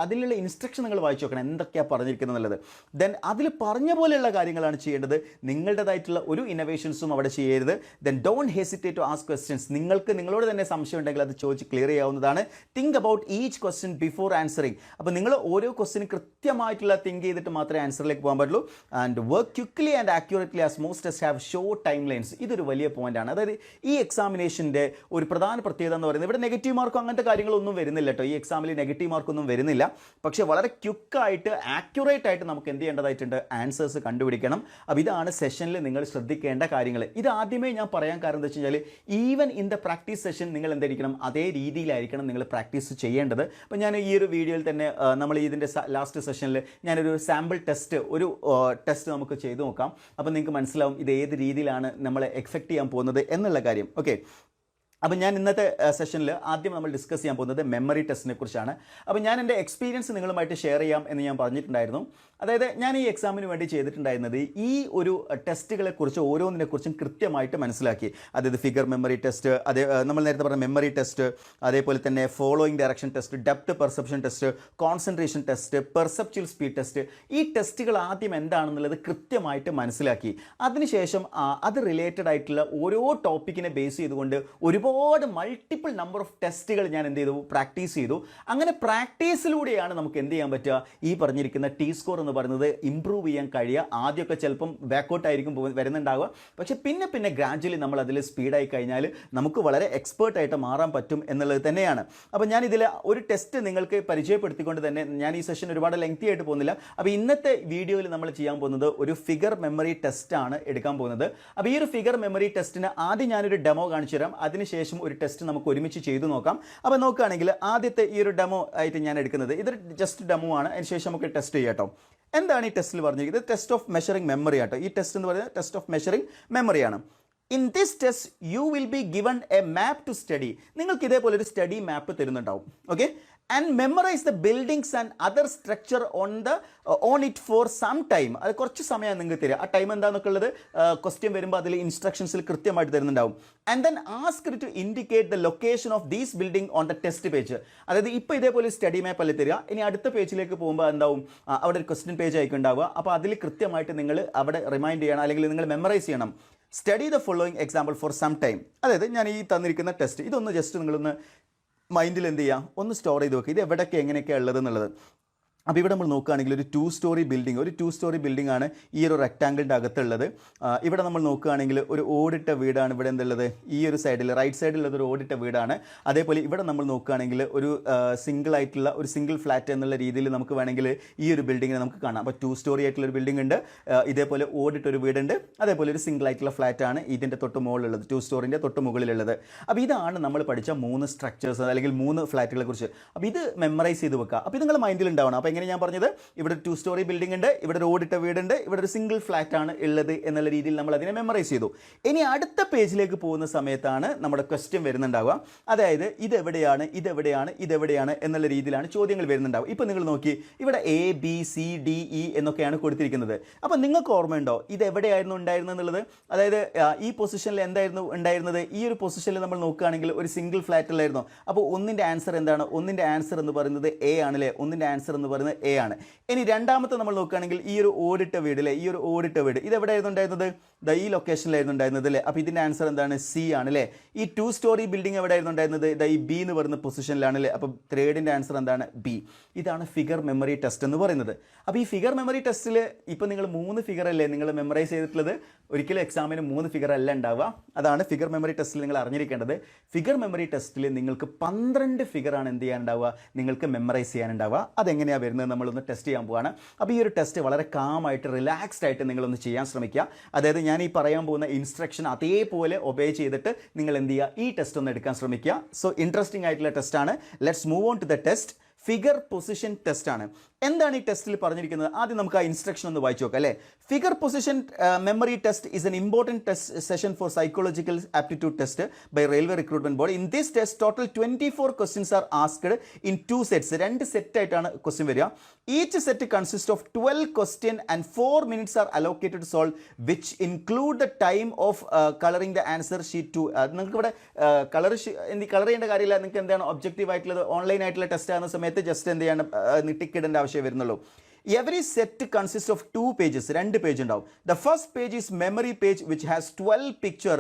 അതിലുള്ള ഇൻസ്ട്രക്ഷൻ നിങ്ങൾ വായിച്ചു നോക്കണം എന്തൊക്കെയാണ് പറഞ്ഞിരിക്കുന്നത് എന്നുള്ളത്. ദെൻ അതിൽ പറഞ്ഞ പോലെയുള്ള കാര്യങ്ങളാണ് ചെയ്യേണ്ടത്. നിങ്ങളുടേതായിട്ടുള്ള ഒരു ഇന്നോവേഷൻസും അവിടെ ചെയ്യരുത്. Then don't hesitate to ask questions. നിങ്ങൾക്ക് നിങ്ങളോട് തന്നെ സംശയം ഉണ്ടെങ്കിൽ അത് ചോദിച്ച് ക്ലിയർ ചെയ്യാവുന്നതാണ്. Think about each question before answering. അപ്പോൾ നിങ്ങൾ ഓരോ ക്വസ്റ്റ്യനും കൃത്യമായിട്ടുള്ള തിങ്ക് ചെയ്തിട്ട് മാത്രമേ ആൻസറിലേക്ക് പോകാൻ പറ്റുള്ളൂ. And work quickly and accurately as most test have short time lines. ഇതൊരു വലിയ പോയിന്റാണ്. അതായത് ഈ എക്സാമിനേഷൻ്റെ ഒരു പ്രധാന പ്രത്യേകത എന്ന് പറയുന്നത് ഇവിടെ നെഗറ്റീവ് മാർക്കും അങ്ങനത്തെ കാര്യങ്ങളൊന്നും വരുന്നില്ല കേട്ടോ. ഈ എക്സാമിൽ നെഗറ്റീവ് മാർക്കൊന്നും വരുന്നില്ല. പക്ഷേ വളരെ ക്വിക്കായിട്ട് ആക്യുറേറ്റ് ആയിട്ട് നമുക്ക് എന്ത് ചെയ്യേണ്ടതായിട്ടുണ്ട്, ആൻസേഴ്സ് കണ്ടുപിടിക്കണം. അപ്പോൾ ഇതാണ് സെഷനിൽ നിങ്ങൾ ശ്രദ്ധിക്കേണ്ട കാര്യങ്ങൾ. ഇത് ആദ്യമേ ഞാൻ പറയാൻ കാരണം എന്താ വെച്ച് കഴിഞ്ഞാൽ even in the practice session നിങ്ങൾ എന്തായിരിക്കണം, അതേ രീതിയിലായിരിക്കണം നിങ്ങൾ പ്രാക്ടീസ് ചെയ്യേണ്ടത്. അപ്പോൾ ഞാൻ ഈ ഒരു വീഡിയോയിൽ തന്നെ നമ്മൾ ഇതിൻ്റെ ലാസ്റ്റ് സെഷനിൽ ഞാനൊരു സാമ്പിൾ ടെസ്റ്റ് ടെസ്റ്റ് നമുക്ക് ചെയ്തു നോക്കാം. അപ്പോൾ നിങ്ങൾക്ക് മനസ്സിലാവും ഇത് ഏത് രീതിയിലാണ് നമ്മളെ എഫക്റ്റ് ചെയ്യാൻ പോകുന്നത് എന്നുള്ള കാര്യം. ഓക്കെ, അപ്പോൾ ഞാൻ ഇന്നത്തെ സെഷനിൽ ആദ്യം നമ്മൾ ഡിസ്കസ് ചെയ്യാൻ പോകുന്നത് മെമ്മറി ടെസ്റ്റിനെ കുറിച്ചാണ്. അപ്പോൾ ഞാൻ എൻ്റെ എക്സ്പീരിയൻസ് നിങ്ങളുമായിട്ട് ഷെയർ ചെയ്യാം എന്ന് ഞാൻ പറഞ്ഞിട്ടുണ്ടായിരുന്നു. അതായത് ഞാൻ ഈ എക്സാമിന് വേണ്ടി ചെയ്തിട്ടുണ്ടായിരുന്നത് ഈ ഒരു ടെസ്റ്റുകളെക്കുറിച്ച് ഓരോന്നിനെക്കുറിച്ചും കൃത്യമായിട്ട് മനസ്സിലാക്കി. അതായത് ഫിഗർ മെമ്മറി ടെസ്റ്റ്, നമ്മൾ നേരത്തെ പറഞ്ഞ മെമ്മറി ടെസ്റ്റ്, അതേപോലെ തന്നെ following direction test, depth perception test, concentration test, perceptual speed test. ഈ ടെസ്റ്റുകൾ ആദ്യം എന്താണെന്നുള്ളത് കൃത്യമായിട്ട് മനസ്സിലാക്കി. അതിനുശേഷം അത് റിലേറ്റഡ് ആയിട്ടുള്ള ഓരോ ടോപ്പിക്കിനെ ബേസ് ചെയ്തുകൊണ്ട് ഒരുപാട് മൾട്ടിപ്പിൾ നമ്പർ ഓഫ് ടെസ്റ്റുകൾ ഞാൻ എന്ത് ചെയ്തു, പ്രാക്ടീസ് ചെയ്തു. അങ്ങനെ പ്രാക്ടീസിലൂടെയാണ് നമുക്ക് എന്ത് ചെയ്യാൻ പറ്റുക, ഈ പറഞ്ഞിരിക്കുന്ന T സ്കോർ എന്ന് പറയുന്നത് ഇംപ്രൂവ് ചെയ്യാൻ കഴിയുക. ആദ്യമൊക്കെ ചിലപ്പം ബാക്കൗട്ടായിരിക്കും വരുന്നുണ്ടാവുക, പക്ഷേ പിന്നെ ഗ്രാജുവലി നമ്മൾ അതിൽ സ്പീഡായി കഴിഞ്ഞാൽ നമുക്ക് വളരെ എക്സ്പേർട്ടായിട്ട് മാറാൻ പറ്റും എന്നുള്ളത് തന്നെയാണ്. അപ്പോൾ ഞാൻ ഇതിൽ ഒരു ടെസ്റ്റ് നിങ്ങൾക്ക് പരിചയപ്പെടുത്തിക്കൊണ്ട് തന്നെ ഞാൻ ഈ സെഷൻ ഒരുപാട് ലെങ്തി ആയിട്ട് പോകുന്നില്ല. അപ്പോൾ ഇന്നത്തെ വീഡിയോയിൽ നമ്മൾ ചെയ്യാൻ പോകുന്നത് ഒരു ഫിഗർ മെമ്മറി ടെസ്റ്റാണ് എടുക്കാൻ പോകുന്നത്. അപ്പോൾ ഈ ഒരു ഫിഗർ മെമ്മറി ടെസ്റ്റിന് ആദ്യം ഞാനൊരു ഡെമോ കാണിച്ചു തരാം. അതിനുശേഷം ഒരു ടെസ്റ്റ് നമുക്ക് ഒരുമിച്ച് ചെയ്തു നോക്കാം. അപ്പോൾ നോക്കുകയാണെങ്കിൽ ആദ്യത്തെ ഈ ഒരു ഡെമോ ആയിട്ട് ഞാൻ എടുക്കുന്നത് ഇതൊരു ജസ്റ്റ് ഡെമോ ആണ്. അതിനുശേഷം നമുക്ക് ടെസ്റ്റ് ചെയ്യാം കേട്ടോ. എന്താണ് ഈ ടെസ്റ്റിൽ പറഞ്ഞിരിക്കുന്നത്? ടെസ്റ്റ് ഓഫ് മെഷറിംഗ് മെമ്മറി ആട്ടോ. ഈ ടെസ്റ്റ് എന്ന് പറയുന്നത് ടെസ്റ്റ് ഓഫ് മെഷറിംഗ് മെമ്മറിയാണ്. In this test you will be given a map to study. നിങ്ങൾക്ക് ഇതേപോലെ ഒരു സ്റ്റഡി മാപ്പ് തരുന്നുണ്ടാവും. Okay, and memorise the buildings and other structure on it for some time. അത് കുറച്ച് സമയം നിങ്ങൾക്ക് തരിക. ആ ടൈം എന്താണെന്നൊക്കെ ഉള്ളത് ക്വസ്റ്റ്യൻ വരുമ്പോൾ അതിൽ ഇൻസ്ട്രക്ഷൻസിൽ കൃത്യമായിട്ട് തരുന്നുണ്ടാവും. And then ask to indicate the location of these building on the test page. അതായത് ഇപ്പോൾ ഇതേപോലെ സ്റ്റഡി മാപ്പ് അല്ലേ തരിക, ഇനി അടുത്ത പേജിലേക്ക് പോകുമ്പോൾ എന്താവും, അവിടെ ഒരു ക്വസ്റ്റ്യൻ പേജ് ആയിരിക്കും ഉണ്ടാവുക. അപ്പോൾ അതിൽ കൃത്യമായിട്ട് നിങ്ങൾ അവിടെ റിമൈൻഡ് ചെയ്യണം, അല്ലെങ്കിൽ നിങ്ങൾ മെമ്മറൈസ് ചെയ്യണം. Study the following example for some time. അതായത് ഞാൻ ഈ തന്നിരിക്കുന്ന ടെസ്റ്റ് ഇതൊന്ന് ജസ്റ്റ് നിങ്ങളൊന്ന് മൈൻഡിൽ എന്ത് ചെയ്യുക, ഒന്ന് സ്റ്റോർ ചെയ്ത് വെക്കുക. ഇത് എവിടെയൊക്കെ എങ്ങനെയൊക്കെയാണ് ഉള്ളത് എന്നുള്ളത്. അപ്പോൾ ഇവിടെ നമ്മൾ നോക്കുകയാണെങ്കിൽ ഒരു 2 സ്റ്റോറി ബിൽഡിംഗ് ആണ് ഈ ഒരു റെക്റ്റാങ്കിളിൻ്റെ അകത്തുള്ളത്. ഇവിടെ നമ്മൾ നോക്കുകയാണെങ്കിൽ ഒരു ഓടിട്ട വീടാണ് ഇവിടെ എന്തുള്ളത്, ഈ ഒരു സൈഡിൽ റൈറ്റ് സൈഡിലുള്ളത് ഒരു ഓടിട്ട വീടാണ്. അതേപോലെ ഇവിടെ നമ്മൾ നോക്കുകയാണെങ്കിൽ ഒരു സിംഗിൾ ഫ്ലാറ്റ് എന്നുള്ള രീതിയിൽ നമുക്ക് വേണമെങ്കിൽ ഈ ഒരു ബിൽഡിങ്ങിനെ നമുക്ക് കാണാം. അപ്പോൾ 2 സ്റ്റോറി ആയിട്ടുള്ള ഒരു ബിൽഡിംഗ് ഉണ്ട്, ഇതേപോലെ ഓടിട്ടൊരു വീടുണ്ട്, അതേപോലെ ഒരു സിംഗിൾ ആയിട്ടുള്ള ഫ്ലാറ്റാണ് ഇതിൻ്റെ തൊട്ട് മുകളിലുള്ളത്, 2 സ്റ്റോറിൻ്റെ തൊട്ട് മുകളിലുള്ളത്. അപ്പോൾ ഇതാണ് നമ്മൾ പഠിച്ച 3 സ്ട്രക്ചേഴ്സ് അല്ലെങ്കിൽ 3 ഫ്ലാറ്റുകളെ കുറിച്ച്. അപ്പോൾ ഇത് മെമ്മറൈസ് ചെയ്ത് വെക്കുക. അപ്പോൾ ഇത് നിങ്ങളുടെ മൈൻഡിൽ ഉണ്ടാവണം. അപ്പോൾ എങ്ങനെ ഞാൻ പറഞ്ഞത്, ഇവിടെ 2 സ്റ്റോറി ബിൽഡിംഗ് ഉണ്ട്, ഇവിടെ ഒരു ഓടിട്ട വീടുണ്ട്, ഇവിടെ ഒരു സിംഗിൾ ഫ്ലാറ്റ് ആണ് ഉള്ളത് എന്നുള്ള രീതിയിൽ നമ്മൾ അതിനെ മെമ്മറൈസ് ചെയ്തു. ഇനി അടുത്ത പേജിലേക്ക് പോകുന്ന സമയത്താണ് നമ്മുടെ ക്വസ്റ്റ്യൻ വരുന്നുണ്ടാവുക. അതായത് ഇതെവിടെയാണ് എന്നുള്ള രീതിയിലാണ് ചോദ്യങ്ങൾ വരുന്നുണ്ടാവുക. ഇപ്പോൾ നിങ്ങൾ നോക്കി, ഇവിടെ ABCDE എന്നൊക്കെയാണ് കൊടുത്തിരിക്കുന്നത്. അപ്പോൾ നിങ്ങൾക്ക് ഓർമ്മയുണ്ടോ ഇത് എവിടെയായിരുന്നു ഉണ്ടായിരുന്നത് എന്നുള്ളത്? അതായത് ഈ പൊസിഷനിൽ എന്തായിരുന്നു ഉണ്ടായിരുന്നത്? ഈ ഒരു പൊസിഷനിൽ നമ്മൾ നോക്കുകയാണെങ്കിൽ ഒരു സിംഗിൾ ഫ്ലാറ്റിലായിരുന്നു. അപ്പോൾ ഒന്നിൻ്റെ ആൻസർ എന്താണ്? ഒന്നിൻ്റെ ആൻസർ എന്ന് പറയുന്നത് A ആണല്ലേ. ഒന്നിൻ്റെ ആൻസർ എന്ന് പറയുന്നത് A ആണ്. ഇനി രണ്ടാമത്തെ നമ്മൾ നോക്കുകയാണെങ്കിൽ ഈ ഒരു ഓടിട്ട വീട് അല്ലേ, ഈ ഒരു ഓടിട്ട വീട് ഇത് എവിടെയായിരുന്നു ഉണ്ടായിരുന്നത്? ഈ ലൊക്കേഷനിലായിരുന്നു ഉണ്ടായിരുന്നത് അല്ലേ. അപ്പോൾ ഇതിൻ്റെ ആൻസർ എന്താണ്? C ആണ് അല്ലേ. ഈ 2 സ്റ്റോറി ബിൽഡിംഗ് എവിടെയായിരുന്നു ഉണ്ടായിരുന്നത്? ഈ B എന്ന് പറയുന്ന പൊസിഷനിലാണ് അല്ലേ. അപ്പോൾ തേർഡിൻ്റെ ആൻസർ എന്താണ്? B. ഇതാണ് ഫിഗർ മെമ്മറി ടെസ്റ്റ് എന്ന് പറയുന്നത്. അപ്പോൾ ഈ ഫിഗർ മെമ്മറി ടെസ്റ്റിൽ ഇപ്പോൾ നിങ്ങൾ 3 ഫിഗർ അല്ലേ നിങ്ങൾ മെമ്മറൈസ് ചെയ്തിട്ടുള്ളത്? ഒരിക്കലും എക്സാമിന് 3 ഫിഗർ അല്ല ഉണ്ടാവുക. അതാണ് ഫിഗർ മെമ്മറി ടെസ്റ്റിൽ നിങ്ങൾ അറിഞ്ഞിരിക്കേണ്ടത്. ഫിഗർ മെമ്മറി ടെസ്റ്റിൽ നിങ്ങൾക്ക് 12 ഫിഗറാണ് എന്ത് ചെയ്യാനുണ്ടാവുക, നിങ്ങൾക്ക് മെമ്മറൈസ് ചെയ്യാനുണ്ടാവുക. അതെങ്ങനെയാണ് വരുന്നത് നമ്മളൊന്ന് ടെസ്റ്റ് ചെയ്യാൻ പോവുകയാണ്. അപ്പോൾ ഈ ഒരു ടെസ്റ്റ് വളരെ കാമായിട്ട് റിലാക്സ്ഡ് ആയിട്ട് നിങ്ങളൊന്ന് ചെയ്യാൻ ശ്രമിക്കുക. അതായത് ഞാൻ ഈ പറയാൻ പോകുന്ന ഇൻസ്ട്രക്ഷൻ അതേപോലെ ഒബേ ചെയ്തിട്ട് നിങ്ങൾ എന്ത് ചെയ്യുക, ഈ ടെസ്റ്റ് ഒന്ന് എടുക്കാൻ ശ്രമിക്കുക. സോ ഇൻട്രസ്റ്റിംഗ് ആയിട്ടുള്ള ടെസ്റ്റാണ്. Let's move on to the test. Figure position test ആണ്. എന്താണ് ഈ ടെസ്റ്റിൽ പറഞ്ഞിരിക്കുന്നത്? ആദ്യം നമുക്ക് ആ ഇൻസ്ട്രക്ഷൻ ഒന്ന് വായിച്ചു നോക്കാം അല്ലേ. Figure position memory test is an important test session for psychological aptitude test by railway recruitment board. In this test total 24 questions are asked in 2 sets. 2 സെറ്റായിട്ടാണ് ക്വസ്റ്റ്യൻ വരിക. Each set consist of 12 question and 4 minutes are allocated to solve, which include the time of colouring the answer sheet too. നിങ്ങൾക്ക് ഇവിടെ colour ചെയ്യേണ്ട കാര്യമില്ല. നിങ്ങൾക്ക് എന്താണ് objective ആയിട്ടുള്ളത്, online ആയിട്ടുള്ള ടെസ്റ്റ് ആകുന്ന സമയത്ത് ജസ്റ്റ് എന്ത് ചെയ്യാണ്, ടിക്കിടേണ്ട ആവശ്യം വരുന്നുള്ളൂ. Every set consists of 2 pages. 2 page ഉണ്ടാവും. The first page is memory page which has 12 picture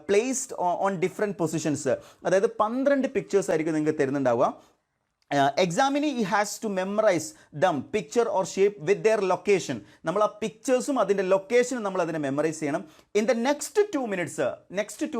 placed on different positions. അതായത് 12 പിക്ചേഴ്സ് ആയിരിക്കും നിങ്ങൾക്ക് തരുന്നുണ്ടാവുക. Examinee has to memorize them, picture or shape with their location. നമ്മൾ ആ പിക്ചേഴ്സും അതിൻ്റെ ലൊക്കേഷനും നമ്മൾ അതിനെ മെമ്മറൈസ് ചെയ്യണം. ഇൻ ദ നെക്സ്റ്റ് 2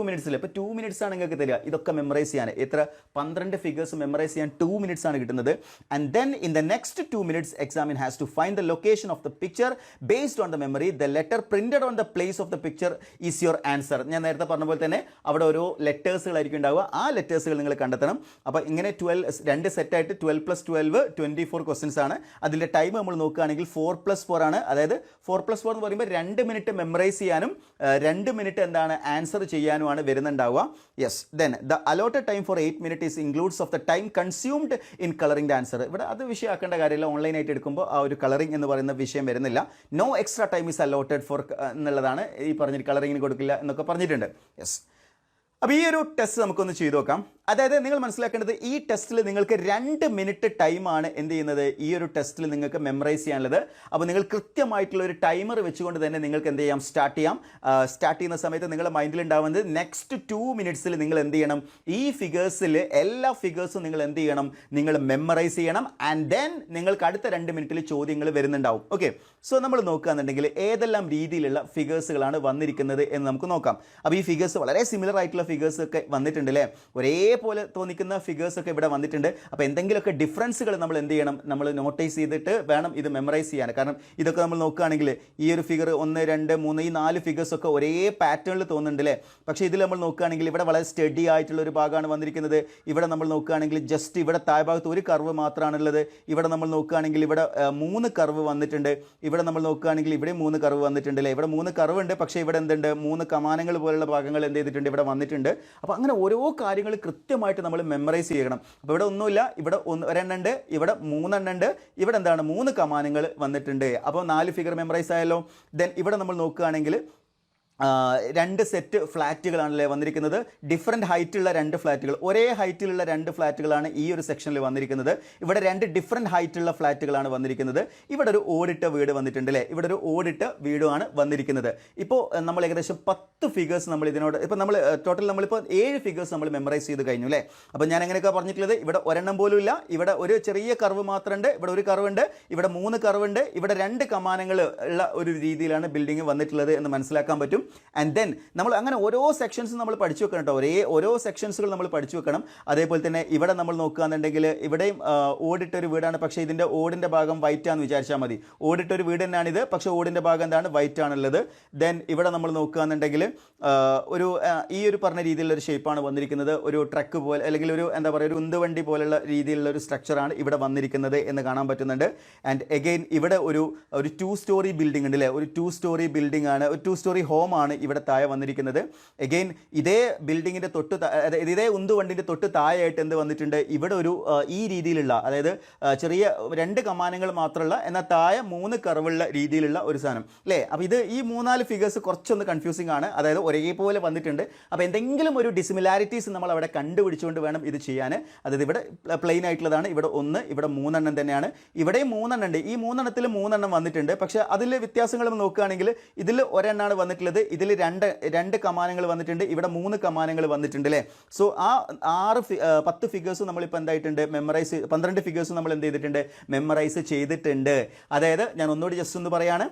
മിനിറ്റ്സിൽ ഇപ്പോൾ 2 മിനിറ്റ്സ് ആണ് നിങ്ങൾക്ക് തരിക ഇതൊക്കെ മെമ്മറൈസ് ചെയ്യാൻ. എത്ര 12 ഫിഗേഴ്സ് മെമ്മറൈസ് ചെയ്യാൻ 2 മിനിറ്റ്സ് ആണ് കിട്ടുന്നത്. And then in the next 2 minutes examinee has to find the location of the picture based on the memory. The letter printed on the place of the picture is your answer. ഞാൻ നേരത്തെ പറഞ്ഞ പോലെ തന്നെ അവിടെ ഓരോ ലെറ്റേഴ്സുകളായിരിക്കും ഉണ്ടാവുക. ആ ലെറ്റേഴ്സുകൾ നിങ്ങൾ കണ്ടെത്തണം. അപ്പോൾ ഇങ്ങനെ 2 സെറ്റ് 12 + 12 24 ക്വസ്റ്റ്യൻസ് ആണ്. അതിൻ്റെ ടൈം നമ്മൾ നോക്കുകയാണെങ്കിൽ 4+4 ആണ്. അതായത് 4+4 എന്ന് പറയുമ്പോൾ 2 മിനിറ്റ് മെമ്മറൈസ് ചെയ്യാനും 2 മിനിറ്റ് എന്താണ് ആൻസർ ചെയ്യാനുമാണ് വരുന്നുണ്ടാവുക. Yes, then the allotted time for 8 minute is includes of the time consumed in colouring the answer. ഇവിടെ അത് വിഷയമാക്കേണ്ട കാര്യമില്ല. ഓൺലൈനായിട്ട് എടുക്കുമ്പോൾ ആ ഒരു കളറിംഗ് എന്ന് പറയുന്ന വിഷയം വരുന്നില്ല. No extra time is allotted for എന്നുള്ളതാണ് ഈ പറഞ്ഞിട്ട് കളറിങ്ങിന് കൊടുക്കില്ല എന്നൊക്കെ പറഞ്ഞിട്ടുണ്ട്. യെസ്, അപ്പോൾ ഈ ഒരു ടെസ്റ്റ് നമുക്കൊന്ന് ചെയ്തു നോക്കാം. അതായത് നിങ്ങൾ മനസ്സിലാക്കേണ്ടത് ഈ ടെസ്റ്റിൽ നിങ്ങൾക്ക് 2 മിനിറ്റ് ടൈമാണ് എന്ത് ചെയ്യുന്നത്, ഈ ഒരു ടെസ്റ്റിൽ നിങ്ങൾക്ക് മെമ്മറൈസ് ചെയ്യാനുള്ളത്. അപ്പോൾ നിങ്ങൾ കൃത്യമായിട്ടുള്ള ഒരു ടൈമർ വെച്ചുകൊണ്ട് തന്നെ നിങ്ങൾക്ക് എന്ത് ചെയ്യാം, സ്റ്റാർട്ട് ചെയ്യാം. സ്റ്റാർട്ട് ചെയ്യുന്ന സമയത്ത് നിങ്ങളുടെ മൈൻഡിൽ ഉണ്ടാവുന്നത് നെക്സ്റ്റ് 2 മിനിറ്റ്സിൽ നിങ്ങൾ എന്ത് ചെയ്യണം, ഈ ഫിഗേഴ്സിൽ എല്ലാ ഫിഗേഴ്സും നിങ്ങൾ എന്ത് ചെയ്യണം, നിങ്ങൾ മെമ്മറൈസ് ചെയ്യണം. ആൻഡ് ദെൻ നിങ്ങൾക്ക് അടുത്ത 2 മിനിറ്റിൽ ചോദ്യങ്ങൾ വരുന്നുണ്ടാവും. ഓക്കെ, സോ നമ്മൾ നോക്കുകയാണെന്നുണ്ടെങ്കിൽ ഏതെല്ലാം രീതിയിലുള്ള ഫിഗേഴ്സുകളാണ് വന്നിരിക്കുന്നത് എന്ന് നമുക്ക് നോക്കാം. അപ്പോൾ ഈ ഫിഗേഴ്സ് വളരെ സിമിലർ ആയിട്ടുള്ള ഫിഗേഴ്സ് ഒക്കെ വന്നിട്ടുണ്ട് അല്ലേ. ഒരേ ഒരേപോലെ തോന്നിക്കുന്ന ഫിഗേഴ്സൊക്കെ ഇവിടെ വന്നിട്ടുണ്ട്. അപ്പോൾ എന്തെങ്കിലുമൊക്കെ ഡിഫറൻസുകൾ നമ്മൾ എന്ത് ചെയ്യണം, നമ്മൾ നോട്ടീസ് ചെയ്തിട്ട് വേണം ഇത് മെമ്മറൈസ് ചെയ്യാൻ. കാരണം ഇതൊക്കെ നമ്മൾ നോക്കുകയാണെങ്കിൽ ഈ ഒരു ഫിഗർ 1, 2, 3 ഈ 4 ഫിഗേഴ്സൊക്കെ ഒരേ പാറ്റേണിൽ തോന്നുന്നുണ്ട് അല്ലേ. പക്ഷേ ഇതിൽ നമ്മൾ നോക്കുകയാണെങ്കിൽ ഇവിടെ വളരെ സ്റ്റഡി ആയിട്ടുള്ള ഒരു ഭാഗമാണ് വന്നിരിക്കുന്നത്. ഇവിടെ നമ്മൾ നോക്കുകയാണെങ്കിൽ ജസ്റ്റ് ഇവിടെ താഴെ ഭാഗത്ത് ഒരു കർവ് മാത്രമാണുള്ളത്. ഇവിടെ നമ്മൾ നോക്കുകയാണെങ്കിൽ ഇവിടെ 3 കർവ് വന്നിട്ടുണ്ട്. ഇവിടെ നമ്മൾ നോക്കുകയാണെങ്കിൽ ഇവിടെ 3 കർവ് വന്നിട്ടുണ്ട് അല്ലേ. ഇവിടെ 3 കർവ് ഉണ്ട്, പക്ഷേ ഇവിടെ എന്തുണ്ട്, 3 കമാനങ്ങൾ പോലുള്ള ഭാഗങ്ങൾ എന്ത് ചെയ്തിട്ടുണ്ട്, ഇവിടെ വന്നിട്ടുണ്ട്. അപ്പോൾ അങ്ങനെ ഓരോ കാര്യങ്ങൾ കൃത്യമായിട്ട് നമ്മൾ മെമ്മറൈസ് ചെയ്യണം. അപ്പോൾ ഇവിടെ ഒന്നുമില്ല, ഇവിടെ ഒരെണ്ണം ഉണ്ട്, ഇവിടെ 3 എണ്ണം ഉണ്ട്, ഇവിടെ എന്താണ് 3 കമാനങ്ങൾ വന്നിട്ടുണ്ട്. അപ്പോൾ 4 ഫിഗർ മെമ്മറൈസ് ആയല്ലോ. ദെൻ ഇവിടെ നമ്മൾ നോക്കുകയാണെങ്കിൽ 2 സെറ്റ് ഫ്ലാറ്റുകളാണല്ലേ വന്നിരിക്കുന്നത്. ഡിഫറെൻറ്റ് ഹൈറ്റുള്ള 2 ഫ്ലാറ്റുകൾ, ഒരേ ഹൈറ്റിലുള്ള 2 ഫ്ലാറ്റുകളാണ് ഈ ഒരു സെക്ഷനിൽ വന്നിരിക്കുന്നത്. ഇവിടെ 2 ഡിഫറെൻറ്റ് ഹൈറ്റുള്ള ഫ്ലാറ്റുകളാണ് വന്നിരിക്കുന്നത്. ഇവിടെ ഒരു ഓടിട്ട വീട് വന്നിട്ടുണ്ട് അല്ലേ. ഇവിടെ ഒരു ഓടിട്ട വീടുമാണ് വന്നിരിക്കുന്നത്. ഇപ്പോൾ നമ്മൾ ഏകദേശം 10 ഫിഗേഴ്സ് നമ്മൾ ഇതിനോട് ഇപ്പോൾ നമ്മൾ ടോട്ടൽ നമ്മളിപ്പോൾ 7 ഫിഗേഴ്സ് നമ്മൾ മെമ്മറൈസ് ചെയ്ത് കഴിഞ്ഞു അല്ലേ. അപ്പോൾ ഞാൻ എങ്ങനെയൊക്കെ പറഞ്ഞിട്ടുള്ളത്, ഇവിടെ ഒരെണ്ണം പോലും ഇല്ല, ഇവിടെ ഒരു ചെറിയ കർവ് മാത്രമുണ്ട്, ഇവിടെ ഒരു കർവുണ്ട്, ഇവിടെ 3 കർവുണ്ട്, ഇവിടെ 2 കമാനങ്ങൾ ഉള്ള ഒരു രീതിയിലാണ് ബിൽഡിംഗ് വന്നിട്ടുള്ളത് എന്ന് മനസ്സിലാക്കാൻ പറ്റും. ആൻഡ് ദെൻ നമ്മൾ അങ്ങനെ ഓരോ സെക്ഷൻസും നമ്മൾ പഠിച്ചു വെക്കണം കേട്ടോ. ഓരോ സെക്ഷൻസുകൾ നമ്മൾ പഠിച്ചു വെക്കണം. അതേപോലെ തന്നെ ഇവിടെ നമ്മൾ നോക്കുകയാണെന്നുണ്ടെങ്കിൽ ഇവിടെയും ഓടിട്ടൊരു വീടാണ്, പക്ഷേ ഇതിൻ്റെ ഓടിൻ്റെ ഭാഗം വൈറ്റ് ആണെന്ന് വിചാരിച്ചാൽ മതി. ഓടിട്ടൊരു വീട് തന്നെയാണിത്, പക്ഷേ ഓടിൻ്റെ ഭാഗം എന്താണ്, വൈറ്റ് ആണുള്ളത്. ദെൻ ഇവിടെ നമ്മൾ നോക്കുകയാണെന്നുണ്ടെങ്കിൽ ഒരു ഈ ഒരു പറഞ്ഞ രീതിയിലുള്ള ഒരു ഷേപ്പാണ് വന്നിരിക്കുന്നത്. ഒരു ട്രക്ക് പോലെ അല്ലെങ്കിൽ ഒരു എന്താ പറയുക, ഒരു ഉന്തുവണ്ടി പോലുള്ള രീതിയിലുള്ള ഒരു സ്ട്രക്ചറാണ് ഇവിടെ വന്നിരിക്കുന്നത് എന്ന് കാണാൻ പറ്റുന്നുണ്ട്. ആൻഡ് എഗെയിൻ ഇവിടെ ഒരു 2 സ്റ്റോറി ബിൽഡിംഗ് ഉണ്ട് അല്ലേ. ഒരു 2 സ്റ്റോറി ബിൽഡിംഗ് ആണ്, ഒരു 2 സ്റ്റോറി ഹോം ആണ് ഇവിടെ താഴെ വന്നിരിക്കുന്നത്. എഗെയിൻ ഇതേ ബിൽഡിങ്ങിൻ്റെ ഇതേ ഉന്തുവണ്ടിൻ്റെ തൊട്ട് താഴെയായിട്ട് എന്ത് വന്നിട്ടുണ്ട്, ഇവിടെ ഒരു ഈ രീതിയിലുള്ള, അതായത് ചെറിയ 2 കമാനങ്ങൾ മാത്രമുള്ള എന്നാൽ താഴെ 3 കർവുള്ള രീതിയിലുള്ള ഒരു സാധനം അല്ലേ. അപ്പോൾ ഇത് ഈ 3-4 ഫിഗേഴ്സ് കുറച്ചൊന്ന് കൺഫ്യൂസിംഗ് ആണ്, അതായത് ഒരേപോലെ വന്നിട്ടുണ്ട്. അപ്പോൾ എന്തെങ്കിലും ഒരു ഡിസിമിലാരിറ്റീസ് നമ്മൾ അവിടെ കണ്ടുപിടിച്ചുകൊണ്ട് വേണം ഇത് ചെയ്യാൻ. അതായത് ഇവിടെ പ്ലെയിൻ ആയിട്ടുള്ളതാണ്, ഇവിടെ 1, ഇവിടെ 3 എണ്ണം തന്നെയാണ്, ഇവിടെയും 3 എണ്ണം ഉണ്ട്. ഈ 3 എണ്ണത്തിൽ 3 എണ്ണം വന്നിട്ടുണ്ട്. പക്ഷേ അതിൽ വ്യത്യാസങ്ങൾ നോക്കുകയാണെങ്കിൽ ഇതിൽ ഒരെണ്ണമാണ് വന്നിട്ടുള്ളത്, ഇതിൽ 2 കമാനങ്ങൾ വന്നിട്ടുണ്ട്, ഇവിടെ 3 കമാനങ്ങൾ വന്നിട്ടുണ്ട് അല്ലേ. സോ ആ 10 ഫിഗേഴ്സ് നമ്മളിപ്പോൾ എന്തായിട്ടുണ്ട്, മെമ്മറൈസ് 12 ഫിഗേഴ്സ് നമ്മൾ എന്ത് ചെയ്തിട്ടുണ്ട്, മെമ്മറൈസ് ചെയ്തിട്ടുണ്ട്. അതായത് ഞാൻ ഒന്നുകൂടി ജസ്റ്റ് ഒന്ന് പറയാണ്